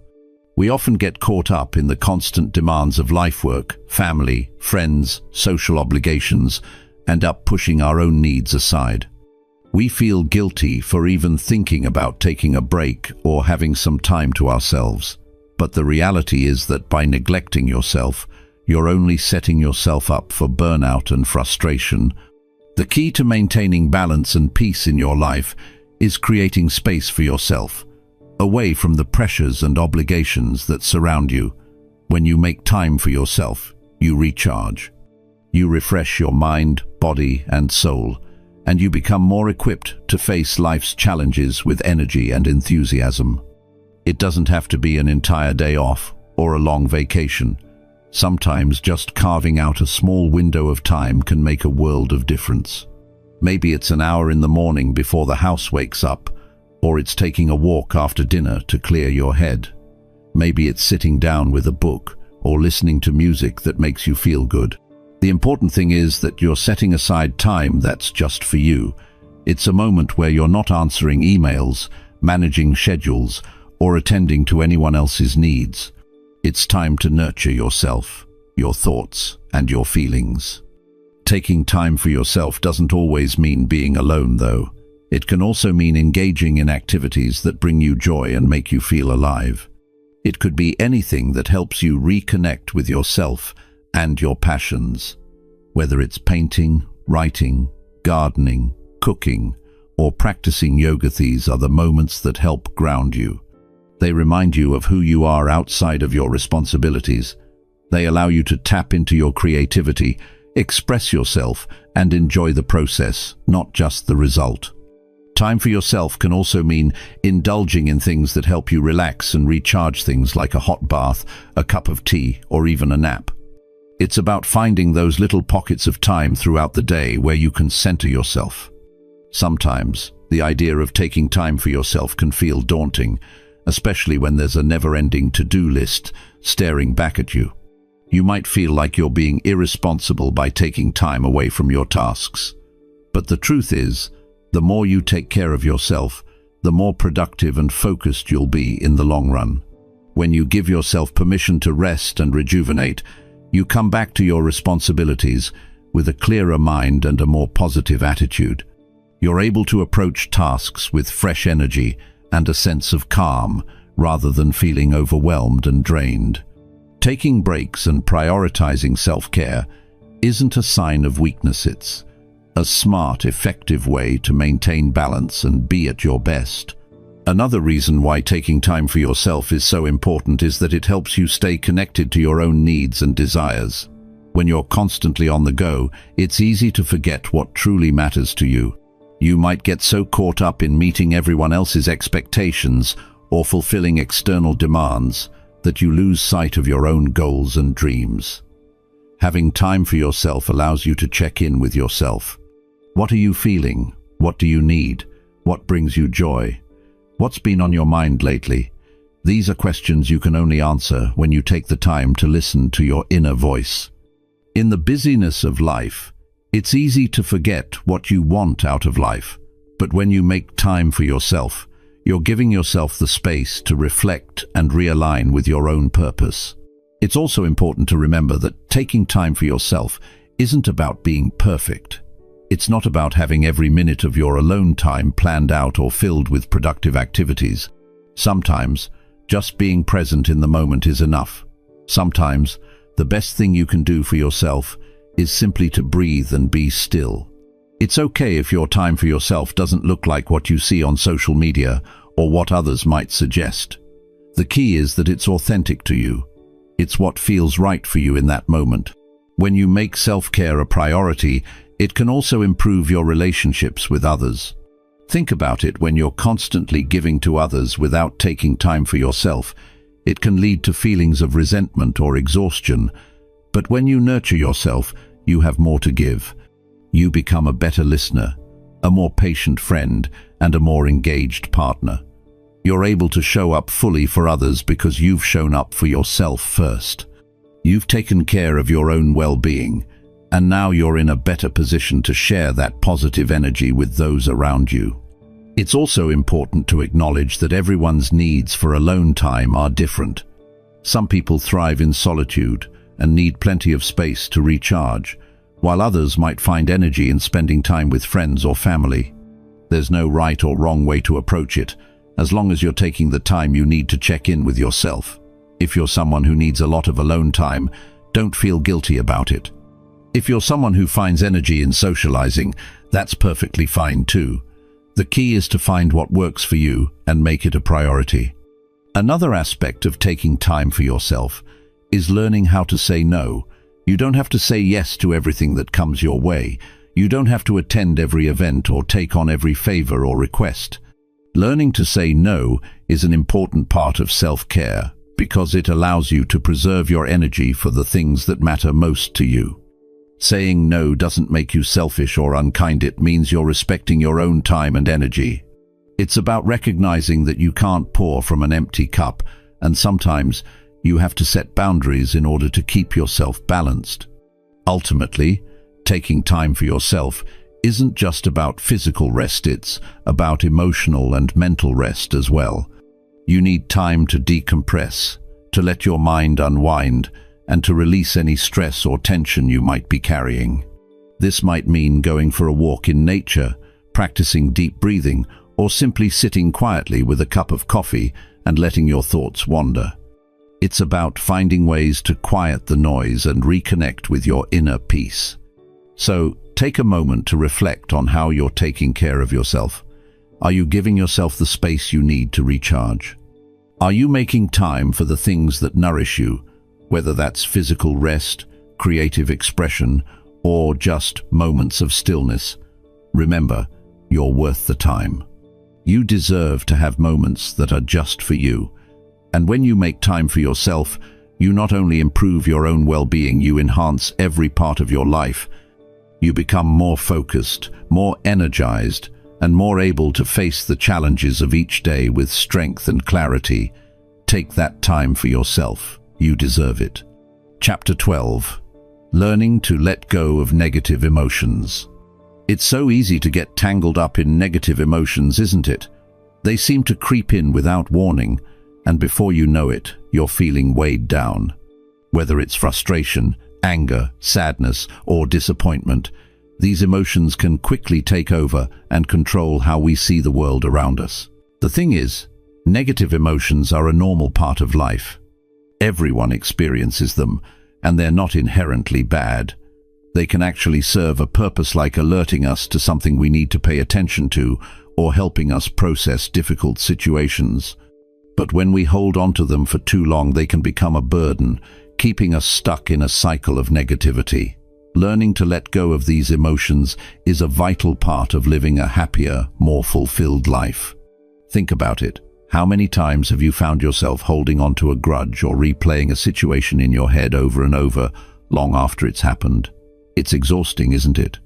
We often get caught up in the constant demands of life work, family, friends, social obligations, and up pushing our own needs aside. We feel guilty for even thinking about taking a break or having some time to ourselves. But the reality is that by neglecting yourself, you're only setting yourself up for burnout and frustration. The key to maintaining balance and peace in your life is creating space for yourself, away from the pressures and obligations that surround you. When you make time for yourself, you recharge. You refresh your mind, body, and soul, and you become more equipped to face life's challenges with energy and enthusiasm. It doesn't have to be an entire day off or a long vacation. Sometimes just carving out a small window of time can make a world of difference. Maybe it's an hour in the morning before the house wakes up, or it's taking a walk after dinner to clear your head. Maybe it's sitting down with a book or listening to music that makes you feel good. The important thing is that you're setting aside time that's just for you. It's a moment where you're not answering emails, managing schedules, or attending to anyone else's needs. It's time to nurture yourself, your thoughts, and your feelings. Taking time for yourself doesn't always mean being alone, though. It can also mean engaging in activities that bring you joy and make you feel alive. It could be anything that helps you reconnect with yourself and your passions. Whether it's painting, writing, gardening, cooking, or practicing yoga, these are the moments that help ground you. They remind you of who you are outside of your responsibilities. They allow you to tap into your creativity, express yourself, and enjoy the process, not just the result. Time for yourself can also mean indulging in things that help you relax and recharge, things like a hot bath, a cup of tea, or even a nap. It's about finding those little pockets of time throughout the day where you can center yourself. Sometimes, the idea of taking time for yourself can feel daunting, especially when there's a never-ending to-do list staring back at you. You might feel like you're being irresponsible by taking time away from your tasks. But the truth is, the more you take care of yourself, the more productive and focused you'll be in the long run. When you give yourself permission to rest and rejuvenate, you come back to your responsibilities with a clearer mind and a more positive attitude. You're able to approach tasks with fresh energy and a sense of calm, rather than feeling overwhelmed and drained. Taking breaks and prioritizing self-care isn't a sign of weakness. It's a smart, effective way to maintain balance and be at your best. Another reason why taking time for yourself is so important is that it helps you stay connected to your own needs and desires. When you're constantly on the go, it's easy to forget what truly matters to you. You might get so caught up in meeting everyone else's expectations or fulfilling external demands that you lose sight of your own goals and dreams. Having time for yourself allows you to check in with yourself. What are you feeling? What do you need? What brings you joy? What's been on your mind lately? These are questions you can only answer when you take the time to listen to your inner voice. In the busyness of life, it's easy to forget what you want out of life, but when you make time for yourself, you're giving yourself the space to reflect and realign with your own purpose. It's also important to remember that taking time for yourself isn't about being perfect. It's not about having every minute of your alone time planned out or filled with productive activities. Sometimes, just being present in the moment is enough. Sometimes, the best thing you can do for yourself is simply to breathe and be still. It's okay if your time for yourself doesn't look like what you see on social media or what others might suggest. The key is that it's authentic to you. It's what feels right for you in that moment. When you make self-care a priority, it can also improve your relationships with others. Think about it: when you're constantly giving to others without taking time for yourself, it can lead to feelings of resentment or exhaustion. But when you nurture yourself, you have more to give. You become a better listener, a more patient friend, and a more engaged partner. You're able to show up fully for others because you've shown up for yourself first. You've taken care of your own well-being, and now you're in a better position to share that positive energy with those around you. It's also important to acknowledge that everyone's needs for alone time are different. Some people thrive in solitude and need plenty of space to recharge, while others might find energy in spending time with friends or family. There's no right or wrong way to approach it, as long as you're taking the time you need to check in with yourself. If you're someone who needs a lot of alone time, don't feel guilty about it. If you're someone who finds energy in socializing, that's perfectly fine too. The key is to find what works for you and make it a priority. Another aspect of taking time for yourself is learning how to say no. You don't have to say yes to everything that comes your way. You don't have to attend every event or take on every favor or request. Learning to say no is an important part of self-care because it allows you to preserve your energy for the things that matter most to you. Saying no doesn't make you selfish or unkind. It means you're respecting your own time and energy. It's about recognizing that you can't pour from an empty cup, and sometimes you have to set boundaries in order to keep yourself balanced. Ultimately, taking time for yourself isn't just about physical rest, it's about emotional and mental rest as well. You need time to decompress, to let your mind unwind, and to release any stress or tension you might be carrying. This might mean going for a walk in nature, practicing deep breathing, or simply sitting quietly with a cup of coffee and letting your thoughts wander. It's about finding ways to quiet the noise and reconnect with your inner peace. So, take a moment to reflect on how you're taking care of yourself. Are you giving yourself the space you need to recharge? Are you making time for the things that nourish you, whether that's physical rest, creative expression, or just moments of stillness? Remember, you're worth the time. You deserve to have moments that are just for you. And when you make time for yourself, you not only improve your own well-being, you enhance every part of your life. You become more focused, more energized, and more able to face the challenges of each day with strength and clarity. Take that time for yourself. You deserve it. Chapter 12. Learning to let go of negative emotions. It's so easy to get tangled up in negative emotions, isn't it? They seem to creep in without warning, and before you know it, you're feeling weighed down. Whether it's frustration, anger, sadness, or disappointment, these emotions can quickly take over and control how we see the world around us. The thing is, negative emotions are a normal part of life. Everyone experiences them, and they're not inherently bad. They can actually serve a purpose, like alerting us to something we need to pay attention to or helping us process difficult situations. But when we hold on to them for too long, they can become a burden, keeping us stuck in a cycle of negativity. Learning to let go of these emotions is a vital part of living a happier, more fulfilled life. Think about it. How many times have you found yourself holding on to a grudge or replaying a situation in your head over and over, long after it's happened? It's exhausting, isn't it?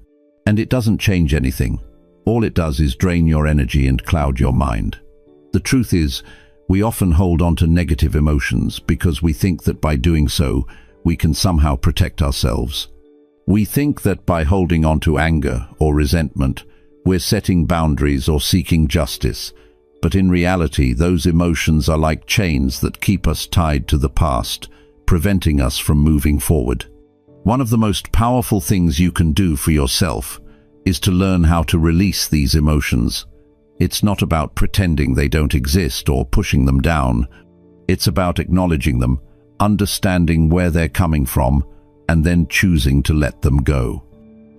And it doesn't change anything. All it does is drain your energy and cloud your mind. The truth is, We often hold on to negative emotions because we think that by doing so, we can somehow protect ourselves. We think that by holding on to anger or resentment, we're setting boundaries or seeking justice. But in reality, those emotions are like chains that keep us tied to the past, preventing us from moving forward. One of the most powerful things you can do for yourself is to learn how to release these emotions. It's not about pretending they don't exist or pushing them down. It's about acknowledging them, understanding where they're coming from, and then choosing to let them go.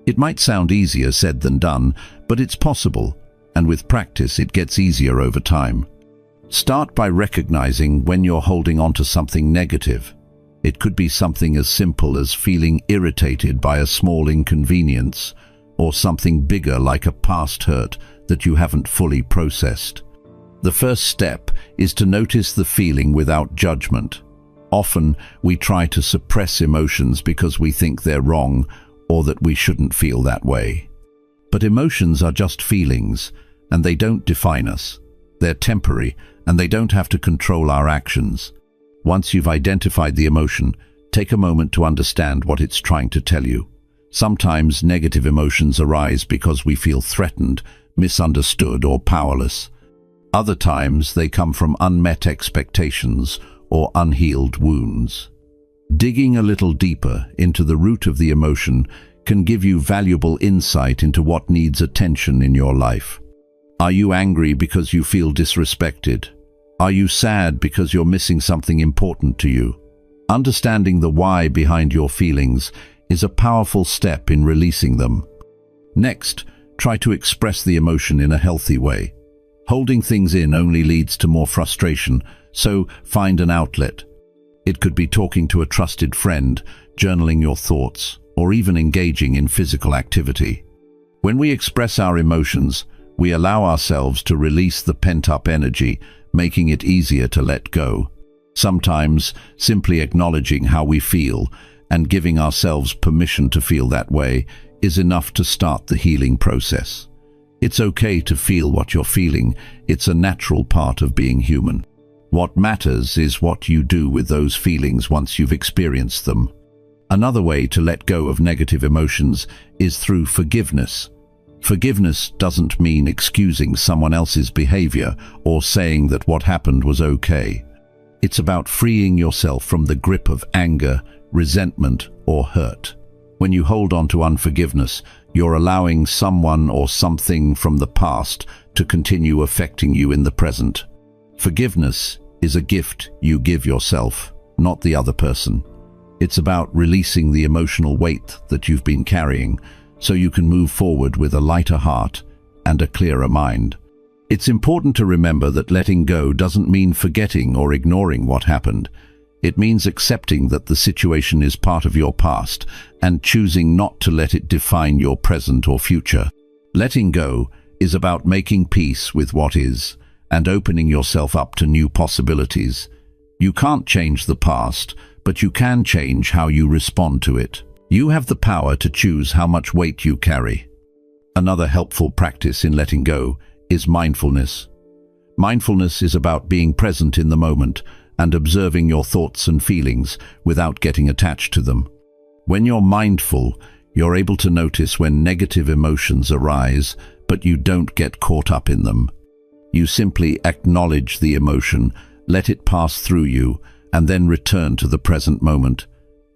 It might sound easier said than done, but it's possible, and with practice it gets easier over time. Start by recognizing when you're holding on to something negative. It could be something as simple as feeling irritated by a small inconvenience, or something bigger like a past hurt that you haven't fully processed. The first step is to notice the feeling without judgment. Often, we try to suppress emotions because we think they're wrong or that we shouldn't feel that way. But emotions are just feelings, and they don't define us. They're temporary, and they don't have to control our actions. Once you've identified the emotion, take a moment to understand what it's trying to tell you. Sometimes negative emotions arise because we feel threatened, misunderstood, or powerless. Other times they come from unmet expectations or unhealed wounds. Digging a little deeper into the root of the emotion can give you valuable insight into what needs attention in your life. Are you angry because you feel disrespected? Are you sad because you're missing something important to you? Understanding the why behind your feelings is a powerful step in releasing them. Next, try to express the emotion in a healthy way. Holding things in only leads to more frustration, so find an outlet. It could be talking to a trusted friend, journaling your thoughts, or even engaging in physical activity. When we express our emotions, we allow ourselves to release the pent-up energy, making it easier to let go. Sometimes, simply acknowledging how we feel and giving ourselves permission to feel that way is enough to start the healing process. It's okay to feel what you're feeling. It's a natural part of being human. What matters is what you do with those feelings once you've experienced them. Another way to let go of negative emotions is through forgiveness. Forgiveness doesn't mean excusing someone else's behavior or saying that what happened was okay. It's about freeing yourself from the grip of anger, resentment, or hurt. When you hold on to unforgiveness, you're allowing someone or something from the past to continue affecting you in the present. Forgiveness is a gift you give yourself, not the other person. It's about releasing the emotional weight that you've been carrying so you can move forward with a lighter heart and a clearer mind. It's important to remember that letting go doesn't mean forgetting or ignoring what happened. It means accepting that the situation is part of your past and choosing not to let it define your present or future. Letting go is about making peace with what is and opening yourself up to new possibilities. You can't change the past, but you can change how you respond to it. You have the power to choose how much weight you carry. Another helpful practice in letting go is mindfulness. Mindfulness is about being present in the moment and observing your thoughts and feelings without getting attached to them. When you're mindful, you're able to notice when negative emotions arise, but you don't get caught up in them. You simply acknowledge the emotion, let it pass through you, and then return to the present moment.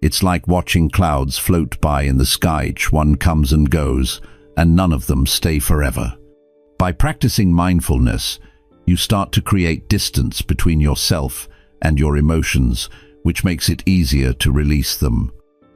It's like watching clouds float by in the sky. Each one comes and goes, and none of them stay forever. By practicing mindfulness, you start to create distance between yourself and your emotions, which makes it easier to release them.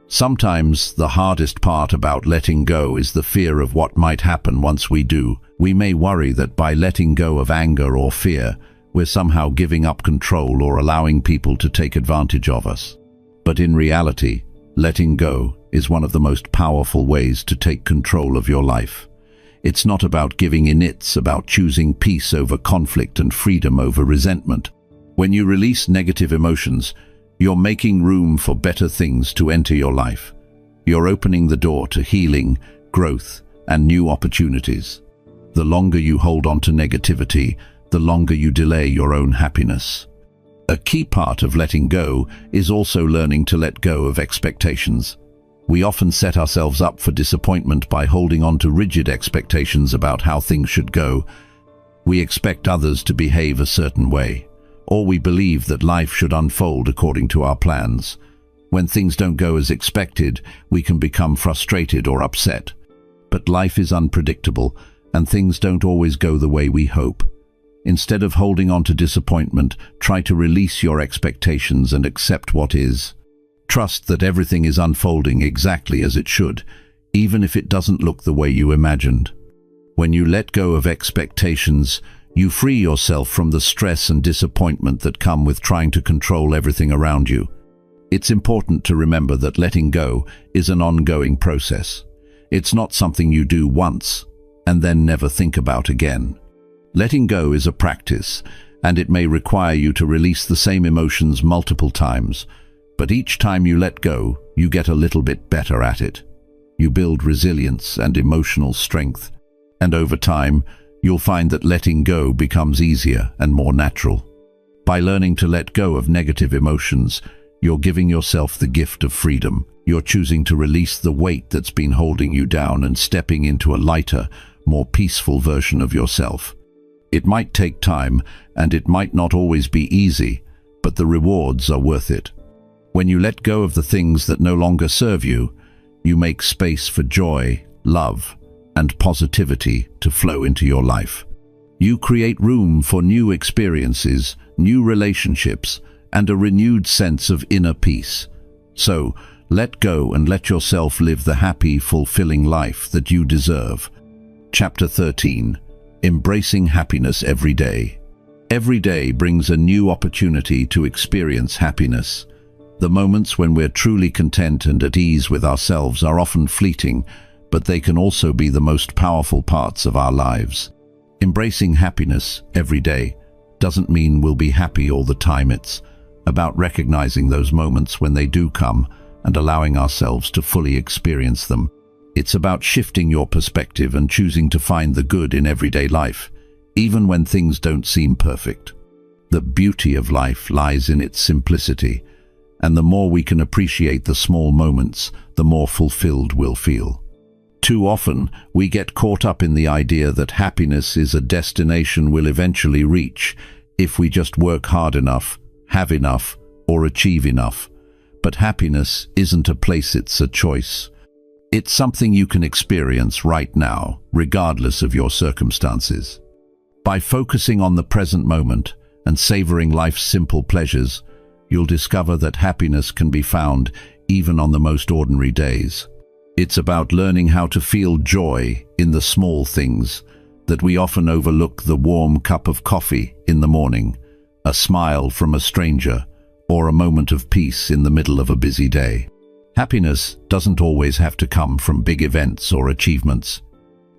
Sometimes the hardest part about letting go is the fear of what might happen once we do. We may worry that by letting go of anger or fear, we're somehow giving up control or allowing people to take advantage of us. But in reality, letting go is one of the most powerful ways to take control of your life. It's not about giving in, it's about choosing peace over conflict and freedom over resentment. When you release negative emotions, you're making room for better things to enter your life. You're opening the door to healing, growth, and new opportunities. The longer you hold on to negativity, the longer you delay your own happiness. A key part of letting go is also learning to let go of expectations. We often set ourselves up for disappointment by holding on to rigid expectations about how things should go. We expect others to behave a certain way, or we believe that life should unfold according to our plans. When things don't go as expected, we can become frustrated or upset. But life is unpredictable, and things don't always go the way we hope. Instead of holding on to disappointment, try to release your expectations and accept what is. Trust that everything is unfolding exactly as it should, even if it doesn't look the way you imagined. When you let go of expectations, you free yourself from the stress and disappointment that come with trying to control everything around you. It's important to remember that letting go is an ongoing process. It's not something you do once and then never think about again. Letting go is a practice, and it may require you to release the same emotions multiple times, but each time you let go, you get a little bit better at it. You build resilience and emotional strength, and over time, you'll find that letting go becomes easier and more natural. By learning to let go of negative emotions, you're giving yourself the gift of freedom. You're choosing to release the weight that's been holding you down and stepping into a lighter, more peaceful version of yourself. It might take time, and it might not always be easy, but the rewards are worth it. When you let go of the things that no longer serve you, you make space for joy, love, and positivity to flow into your life. You create room for new experiences, new relationships, and a renewed sense of inner peace. So, let go and let yourself live the happy, fulfilling life that you deserve. Chapter 13. Embracing happiness every day. Every day brings a new opportunity to experience happiness. The moments when we're truly content and at ease with ourselves are often fleeting, but they can also be the most powerful parts of our lives. Embracing happiness every day doesn't mean we'll be happy all the time. It's about recognizing those moments when they do come and allowing ourselves to fully experience them. It's about shifting your perspective and choosing to find the good in everyday life, even when things don't seem perfect. The beauty of life lies in its simplicity, and the more we can appreciate the small moments, the more fulfilled we'll feel. Too often, we get caught up in the idea that happiness is a destination we'll eventually reach if we just work hard enough, have enough, or achieve enough. But happiness isn't a place, it's a choice. It's something you can experience right now, regardless of your circumstances. By focusing on the present moment and savoring life's simple pleasures, you'll discover that happiness can be found even on the most ordinary days. It's about learning how to feel joy in the small things that we often overlook: the warm cup of coffee in the morning, a smile from a stranger, or a moment of peace in the middle of a busy day. Happiness doesn't always have to come from big events or achievements.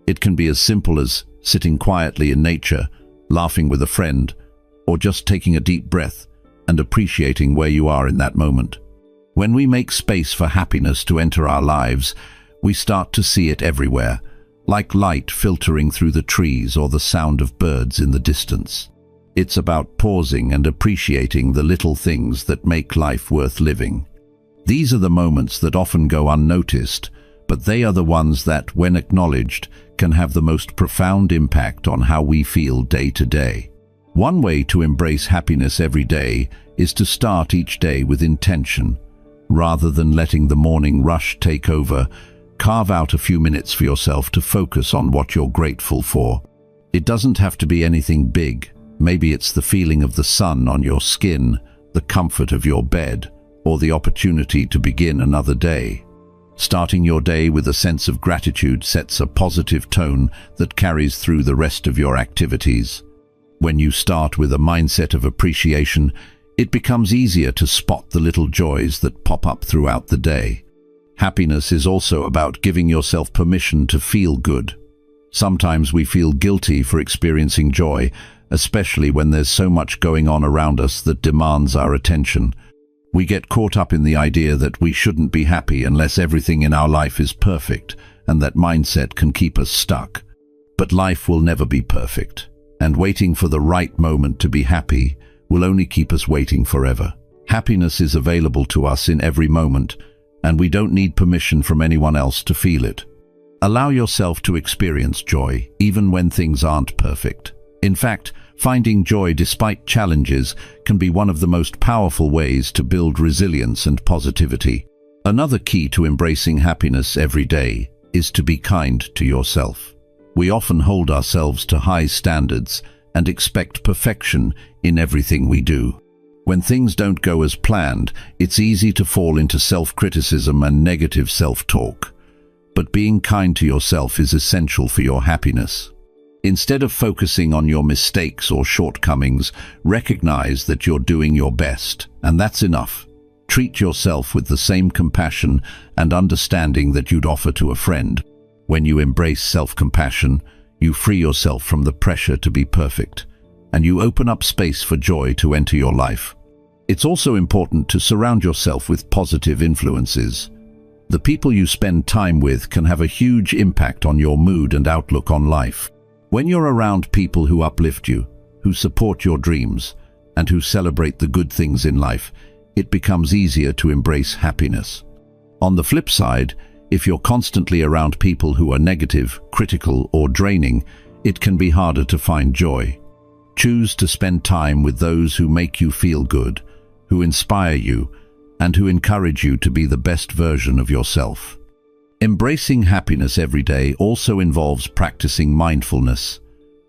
It can be as simple as sitting quietly in nature, laughing with a friend, or just taking a deep breath and appreciating where you are in that moment. When we make space for happiness to enter our lives, we start to see it everywhere, like light filtering through the trees or the sound of birds in the distance. It's about pausing and appreciating the little things that make life worth living. These are the moments that often go unnoticed, but they are the ones that, when acknowledged, can have the most profound impact on how we feel day to day. One way to embrace happiness every day is to start each day with intention. Rather than letting the morning rush take over, carve out a few minutes for yourself to focus on what you're grateful for. It doesn't have to be anything big. Maybe it's the feeling of the sun on your skin, the comfort of your bed, or the opportunity to begin another day. Starting your day with a sense of gratitude sets a positive tone that carries through the rest of your activities. When you start with a mindset of appreciation, it becomes easier to spot the little joys that pop up throughout the day. Happiness is also about giving yourself permission to feel good. Sometimes we feel guilty for experiencing joy, especially when there's so much going on around us that demands our attention. We get caught up in the idea that we shouldn't be happy unless everything in our life is perfect, and that mindset can keep us stuck. But life will never be perfect. And waiting for the right moment to be happy will only keep us waiting forever. Happiness is available to us in every moment, and we don't need permission from anyone else to feel it. Allow yourself to experience joy, even when things aren't perfect. In fact, finding joy despite challenges can be one of the most powerful ways to build resilience and positivity. Another key to embracing happiness every day is to be kind to yourself. We often hold ourselves to high standards and expect perfection in everything we do. When things don't go as planned, it's easy to fall into self-criticism and negative self-talk. But being kind to yourself is essential for your happiness. Instead of focusing on your mistakes or shortcomings, recognize that you're doing your best, and that's enough. Treat yourself with the same compassion and understanding that you'd offer to a friend. When you embrace self-compassion, you free yourself from the pressure to be perfect, and you open up space for joy to enter your life. It's also important to surround yourself with positive influences. The people you spend time with can have a huge impact on your mood and outlook on life. When you're around people who uplift you, who support your dreams, and who celebrate the good things in life, it becomes easier to embrace happiness. On the flip side, if you're constantly around people who are negative, critical, or draining, it can be harder to find joy. Choose to spend time with those who make you feel good, who inspire you, and who encourage you to be the best version of yourself. Embracing happiness every day also involves practicing mindfulness.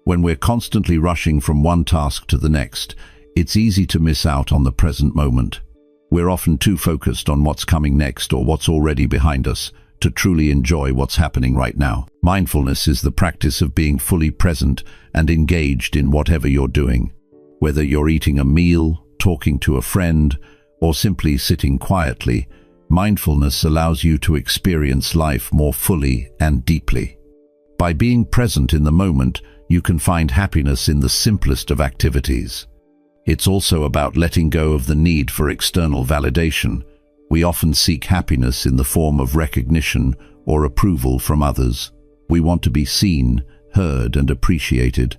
When we're constantly rushing from one task to the next, it's easy to miss out on the present moment. We're often too focused on what's coming next or what's already behind us to truly enjoy what's happening right now. Mindfulness is the practice of being fully present and engaged in whatever you're doing. Whether you're eating a meal, talking to a friend, or simply sitting quietly, mindfulness allows you to experience life more fully and deeply. By being present in the moment, you can find happiness in the simplest of activities. It's also about letting go of the need for external validation. We often seek happiness in the form of recognition or approval from others. We want to be seen, heard, and appreciated.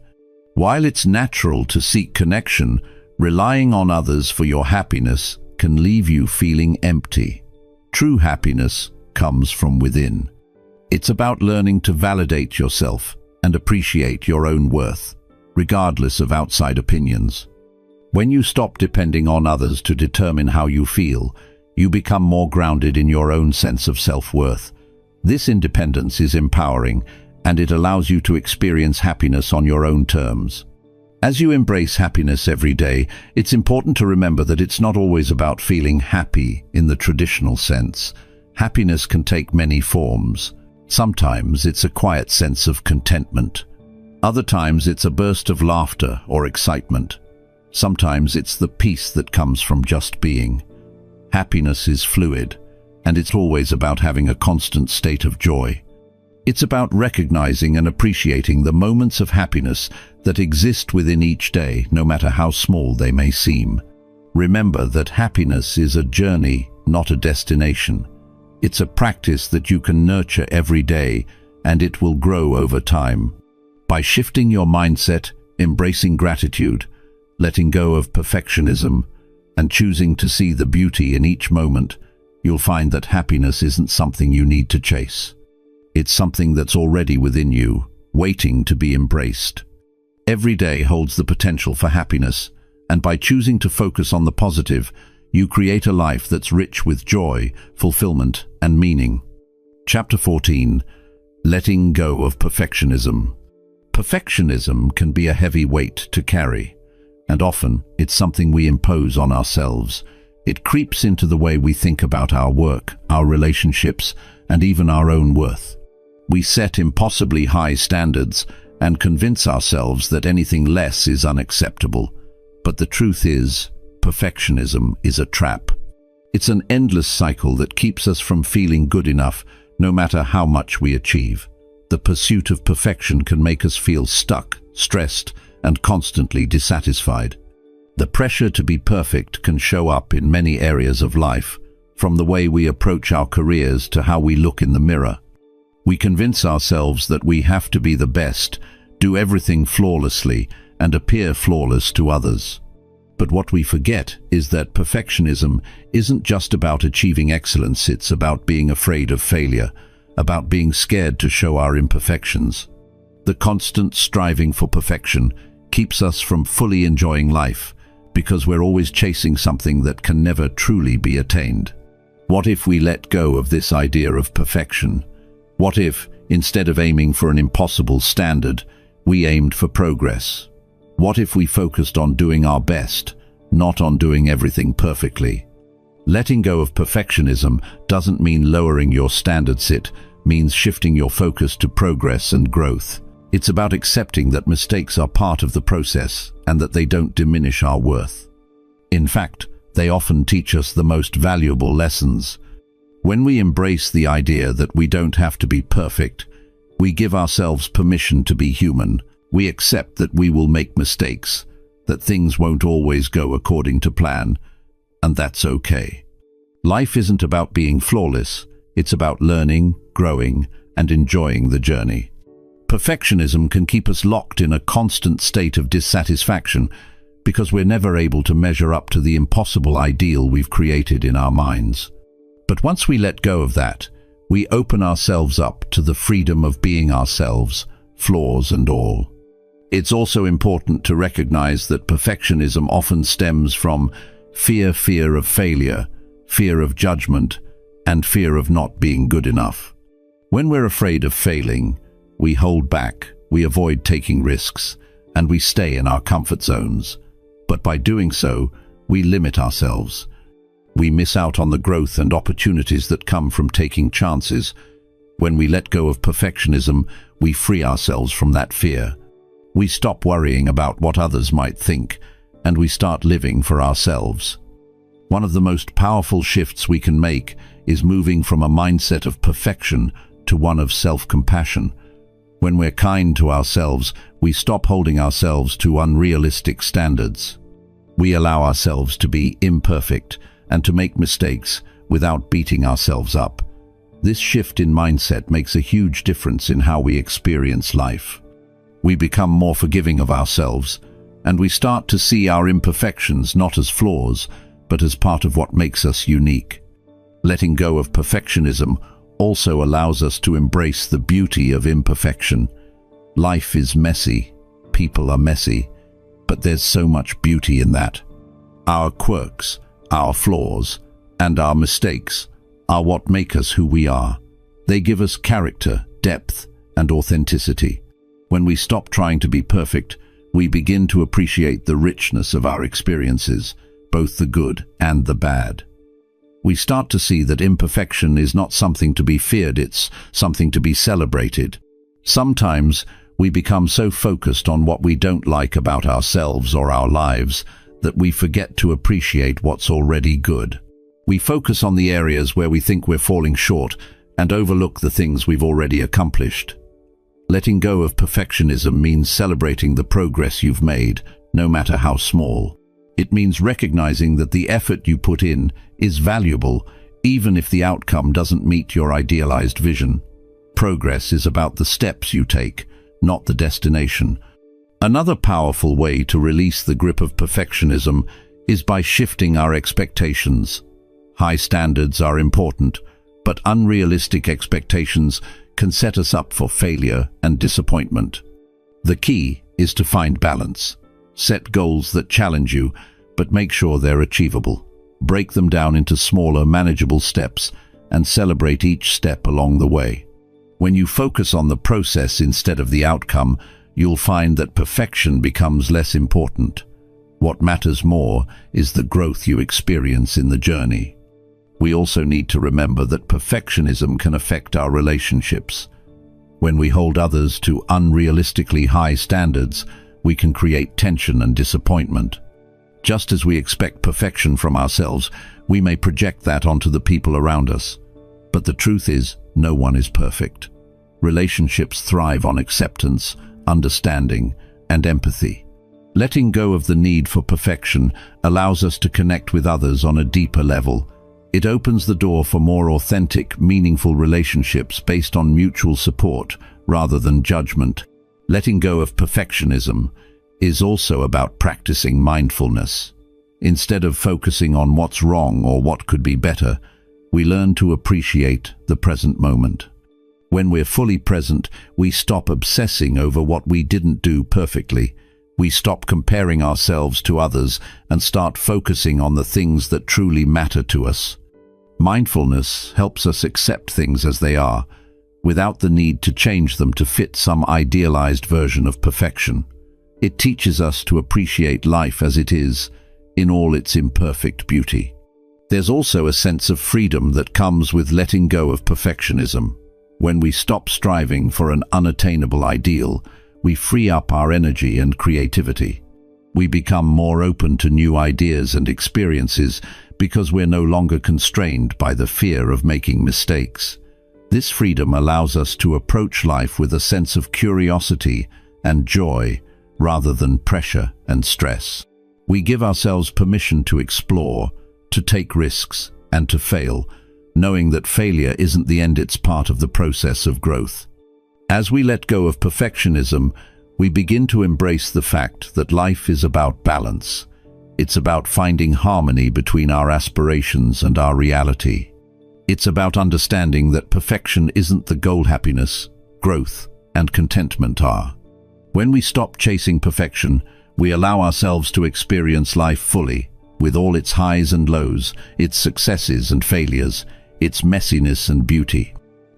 While it's natural to seek connection, relying on others for your happiness can leave you feeling empty. True happiness comes from within. It's about learning to validate yourself and appreciate your own worth, regardless of outside opinions. When you stop depending on others to determine how you feel, you become more grounded in your own sense of self-worth. This independence is empowering, and it allows you to experience happiness on your own terms. As you embrace happiness every day, it's important to remember that it's not always about feeling happy in the traditional sense. Happiness can take many forms. Sometimes it's a quiet sense of contentment. Other times it's a burst of laughter or excitement. Sometimes it's the peace that comes from just being. Happiness is fluid, and it's always about having a constant state of joy. It's about recognizing and appreciating the moments of happiness that exist within each day, no matter how small they may seem. Remember that happiness is a journey, not a destination. It's a practice that you can nurture every day, and it will grow over time. By shifting your mindset, embracing gratitude, letting go of perfectionism, and choosing to see the beauty in each moment, you'll find that happiness isn't something you need to chase. It's something that's already within you, waiting to be embraced. Every day holds the potential for happiness, and by choosing to focus on the positive, you create a life that's rich with joy, fulfillment, and meaning. Chapter 14. Letting go of perfectionism. Perfectionism can be a heavy weight to carry, and often it's something we impose on ourselves. It creeps into the way we think about our work, our relationships, and even our own worth. We set impossibly high standards and convince ourselves that anything less is unacceptable. But the truth is, perfectionism is a trap. It's an endless cycle that keeps us from feeling good enough, no matter how much we achieve. The pursuit of perfection can make us feel stuck, stressed, and constantly dissatisfied. The pressure to be perfect can show up in many areas of life, from the way we approach our careers to how we look in the mirror. We convince ourselves that we have to be the best, do everything flawlessly, and appear flawless to others. But what we forget is that perfectionism isn't just about achieving excellence, it's about being afraid of failure, about being scared to show our imperfections. The constant striving for perfection keeps us from fully enjoying life, because we're always chasing something that can never truly be attained. What if we let go of this idea of perfection? What if, instead of aiming for an impossible standard, we aimed for progress? What if we focused on doing our best, not on doing everything perfectly? Letting go of perfectionism doesn't mean lowering your standards, it means shifting your focus to progress and growth. It's about accepting that mistakes are part of the process and that they don't diminish our worth. In fact, they often teach us the most valuable lessons. When we embrace the idea that we don't have to be perfect, we give ourselves permission to be human. We accept that we will make mistakes, that things won't always go according to plan, and that's okay. Life isn't about being flawless, it's about learning, growing, and enjoying the journey. Perfectionism can keep us locked in a constant state of dissatisfaction because we're never able to measure up to the impossible ideal we've created in our minds. But once we let go of that, we open ourselves up to the freedom of being ourselves, flaws and all. It's also important to recognize that perfectionism often stems from fear of failure, fear of judgment, and fear of not being good enough. When we're afraid of failing, we hold back, we avoid taking risks, and we stay in our comfort zones. But by doing so, we limit ourselves. We miss out on the growth and opportunities that come from taking chances. When we let go of perfectionism, we free ourselves from that fear. We stop worrying about what others might think, and we start living for ourselves. One of the most powerful shifts we can make is moving from a mindset of perfection to one of self-compassion. When we're kind to ourselves, we stop holding ourselves to unrealistic standards. We allow ourselves to be imperfect and to make mistakes without beating ourselves up. This shift in mindset makes a huge difference in how we experience life. We become more forgiving of ourselves, and we start to see our imperfections not as flaws, but as part of what makes us unique. Letting go of perfectionism also allows us to embrace the beauty of imperfection. Life is messy, people are messy, but there's so much beauty in that. Our quirks, our flaws, and our mistakes are what make us who we are. They give us character, depth, and authenticity. When we stop trying to be perfect, we begin to appreciate the richness of our experiences, both the good and the bad. We start to see that imperfection is not something to be feared, it's something to be celebrated. Sometimes we become so focused on what we don't like about ourselves or our lives that we forget to appreciate what's already good. We focus on the areas where we think we're falling short and overlook the things we've already accomplished. Letting go of perfectionism means celebrating the progress you've made, no matter how small. It means recognizing that the effort you put in is valuable, even if the outcome doesn't meet your idealized vision. Progress is about the steps you take, not the destination. Another powerful way to release the grip of perfectionism is by shifting our expectations. High standards are important, but unrealistic expectations can set us up for failure and disappointment. The key is to find balance. Set goals that challenge you, but make sure they're achievable. Break them down into smaller, manageable steps and celebrate each step along the way. When you focus on the process instead of the outcome, you'll find that perfection becomes less important. What matters more is the growth you experience in the journey. We also need to remember that perfectionism can affect our relationships. When we hold others to unrealistically high standards, we can create tension and disappointment. Just as we expect perfection from ourselves, we may project that onto the people around us. But the truth is, no one is perfect. Relationships thrive on acceptance, understanding, and empathy. Letting go of the need for perfection allows us to connect with others on a deeper level. It opens the door for more authentic, meaningful relationships based on mutual support rather than judgment. Letting go of perfectionism is also about practicing mindfulness. Instead of focusing on what's wrong or what could be better, we learn to appreciate the present moment. When we're fully present, we stop obsessing over what we didn't do perfectly. We stop comparing ourselves to others and start focusing on the things that truly matter to us. Mindfulness helps us accept things as they are, without the need to change them to fit some idealized version of perfection. It teaches us to appreciate life as it is, in all its imperfect beauty. There's also a sense of freedom that comes with letting go of perfectionism. When we stop striving for an unattainable ideal, we free up our energy and creativity. We become more open to new ideas and experiences because we're no longer constrained by the fear of making mistakes. This freedom allows us to approach life with a sense of curiosity and joy rather than pressure and stress. We give ourselves permission to explore, to take risks, and to fail, knowing that failure isn't the end, it's part of the process of growth. As we let go of perfectionism, we begin to embrace the fact that life is about balance. It's about finding harmony between our aspirations and our reality. It's about understanding that perfection isn't the goal. Happiness, growth, and contentment are. When we stop chasing perfection, we allow ourselves to experience life fully, with all its highs and lows, its successes and failures, its messiness and beauty.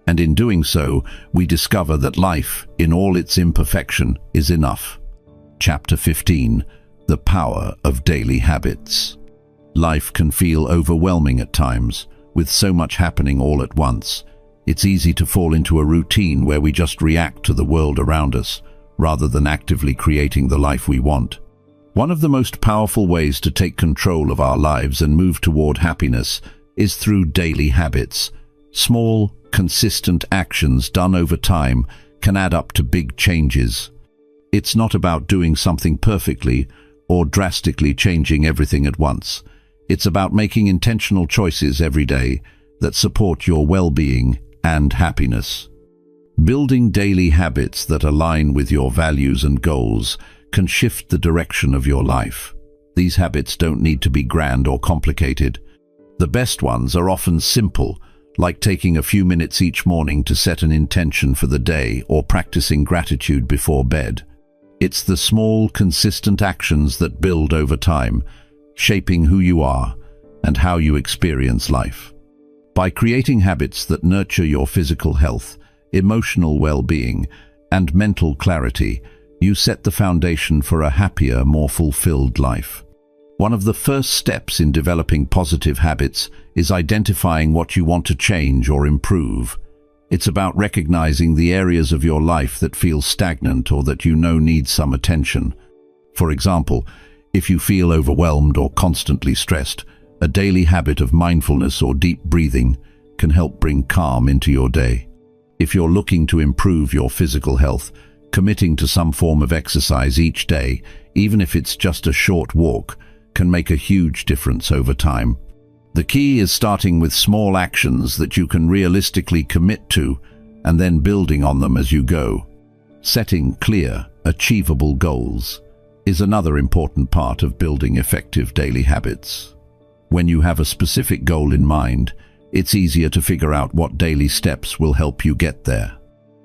And in doing so, we discover that life, in all its imperfection, is enough. Chapter 15. The Power of Daily Habits. Life can feel overwhelming at times, with so much happening all at once. It's easy to fall into a routine where we just react to the world around us, rather than actively creating the life we want. One of the most powerful ways to take control of our lives and move toward happiness is through daily habits. Small, consistent actions done over time can add up to big changes. It's not about doing something perfectly or drastically changing everything at once. It's about making intentional choices every day that support your well-being and happiness. Building daily habits that align with your values and goals can shift the direction of your life. These habits don't need to be grand or complicated. The best ones are often simple, like taking a few minutes each morning to set an intention for the day or practicing gratitude before bed. It's the small, consistent actions that build over time, shaping who you are and how you experience life. By creating habits that nurture your physical health, emotional well-being, and mental clarity, you set the foundation for a happier, more fulfilled life. One of the first steps in developing positive habits is identifying what you want to change or improve. It's about recognizing the areas of your life that feel stagnant or that you know need some attention. For example, if you feel overwhelmed or constantly stressed, a daily habit of mindfulness or deep breathing can help bring calm into your day. If you're looking to improve your physical health, committing to some form of exercise each day, even if it's just a short walk, can make a huge difference over time. The key is starting with small actions that you can realistically commit to and then building on them as you go. Setting clear, achievable goals is another important part of building effective daily habits. When you have a specific goal in mind, it's easier to figure out what daily steps will help you get there.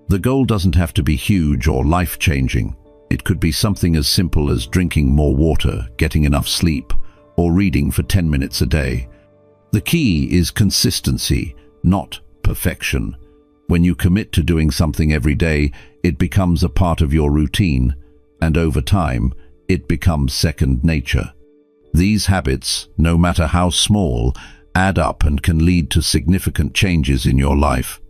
The goal doesn't have to be huge or life-changing. It could be something as simple as drinking more water, getting enough sleep, or reading for 10 minutes a day. The key is consistency, not perfection. When you commit to doing something every day, it becomes a part of your routine, and over time, it becomes second nature. These habits, no matter how small, add up and can lead to significant changes in your life.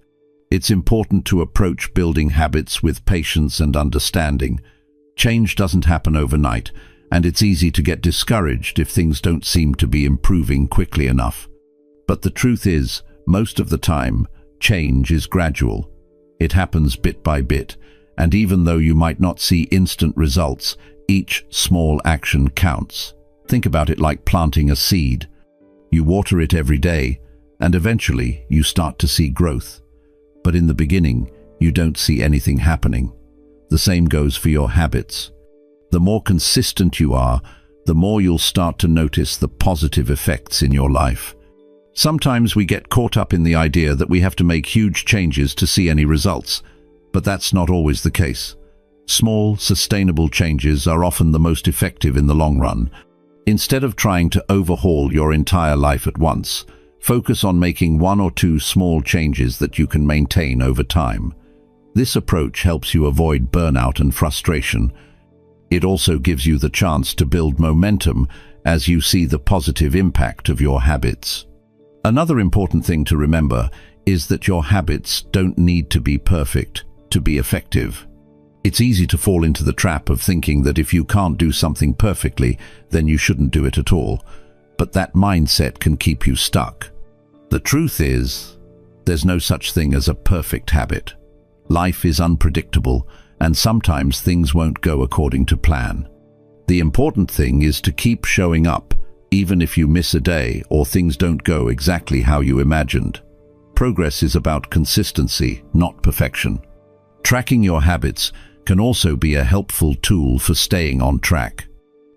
It's important to approach building habits with patience and understanding. Change doesn't happen overnight, and it's easy to get discouraged if things don't seem to be improving quickly enough. But the truth is, most of the time, change is gradual. It happens bit by bit, and even though you might not see instant results, each small action counts. Think about it like planting a seed. You water it every day, and eventually you start to see growth. But in the beginning, you don't see anything happening. The same goes for your habits. The more consistent you are, the more you'll start to notice the positive effects in your life. Sometimes we get caught up in the idea that we have to make huge changes to see any results, but that's not always the case. Small, sustainable changes are often the most effective in the long run. Instead of trying to overhaul your entire life at once, focus on making 1 or 2 small changes that you can maintain over time. This approach helps you avoid burnout and frustration. It also gives you the chance to build momentum as you see the positive impact of your habits. Another important thing to remember is that your habits don't need to be perfect to be effective. It's easy to fall into the trap of thinking that if you can't do something perfectly, then you shouldn't do it at all. But that mindset can keep you stuck. The truth is, there's no such thing as a perfect habit. Life is unpredictable, and sometimes things won't go according to plan. The important thing is to keep showing up, even if you miss a day or things don't go exactly how you imagined. Progress is about consistency, not perfection. Tracking your habits can also be a helpful tool for staying on track.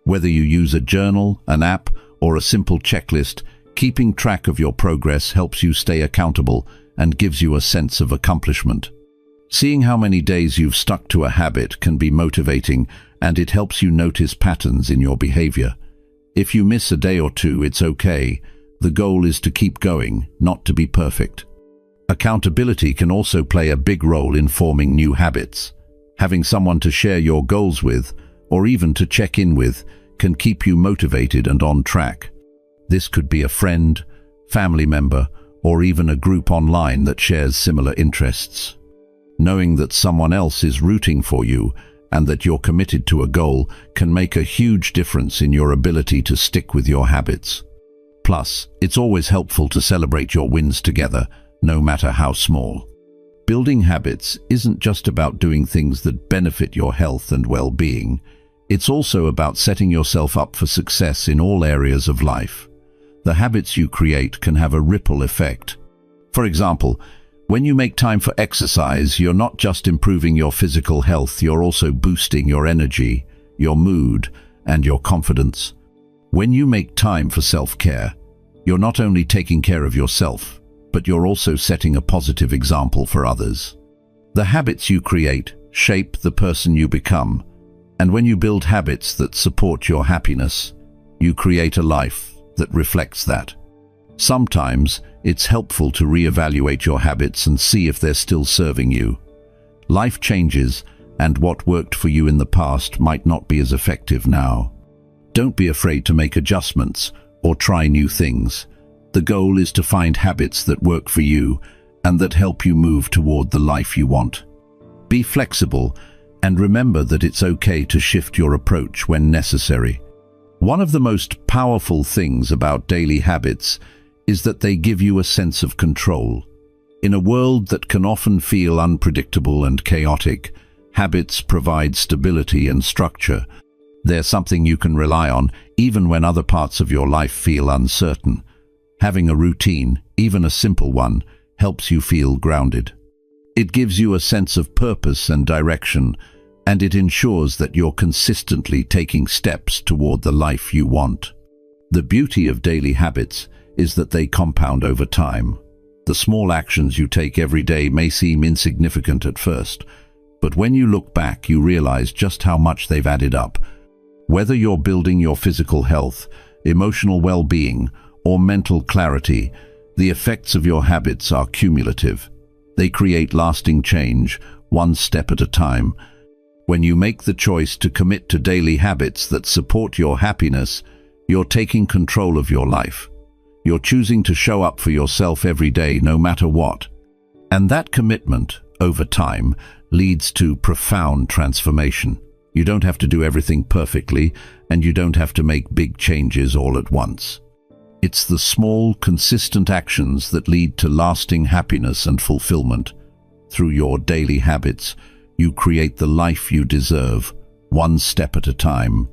Whether you use a journal, an app, or a simple checklist, keeping track of your progress helps you stay accountable and gives you a sense of accomplishment. Seeing how many days you've stuck to a habit can be motivating, and it helps you notice patterns in your behavior. If you miss a day or 2, it's okay. The goal is to keep going, not to be perfect. Accountability can also play a big role in forming new habits. Having someone to share your goals with, or even to check in with, can keep you motivated and on track. This could be a friend, family member, or even a group online that shares similar interests. Knowing that someone else is rooting for you and that you're committed to a goal can make a huge difference in your ability to stick with your habits. Plus, it's always helpful to celebrate your wins together, no matter how small. Building habits isn't just about doing things that benefit your health and well-being. It's also about setting yourself up for success in all areas of life. The habits you create can have a ripple effect. For example, when you make time for exercise, you're not just improving your physical health, you're also boosting your energy, your mood, and your confidence. When you make time for self-care, you're not only taking care of yourself, but you're also setting a positive example for others. The habits you create shape the person you become, and when you build habits that support your happiness, you create a life that reflects that. Sometimes it's helpful to reevaluate your habits and see if they're still serving you. Life changes, and what worked for you in the past might not be as effective now. Don't be afraid to make adjustments or try new things. The goal is to find habits that work for you and that help you move toward the life you want. Be flexible and remember that it's okay to shift your approach when necessary. One of the most powerful things about daily habits is that they give you a sense of control. In a world that can often feel unpredictable and chaotic, habits provide stability and structure. They're something you can rely on even when other parts of your life feel uncertain. Having a routine, even a simple one, helps you feel grounded. It gives you a sense of purpose and direction, and it ensures that you're consistently taking steps toward the life you want. The beauty of daily habits is that they compound over time. The small actions you take every day may seem insignificant at first, but when you look back, you realize just how much they've added up. Whether you're building your physical health, emotional well-being, or mental clarity, the effects of your habits are cumulative. They create lasting change, one step at a time. When you make the choice to commit to daily habits that support your happiness, you're taking control of your life. You're choosing to show up for yourself every day, no matter what. And that commitment, over time, leads to profound transformation. You don't have to do everything perfectly, and you don't have to make big changes all at once. It's the small, consistent actions that lead to lasting happiness and fulfillment. Through your daily habits, you create the life you deserve, one step at a time.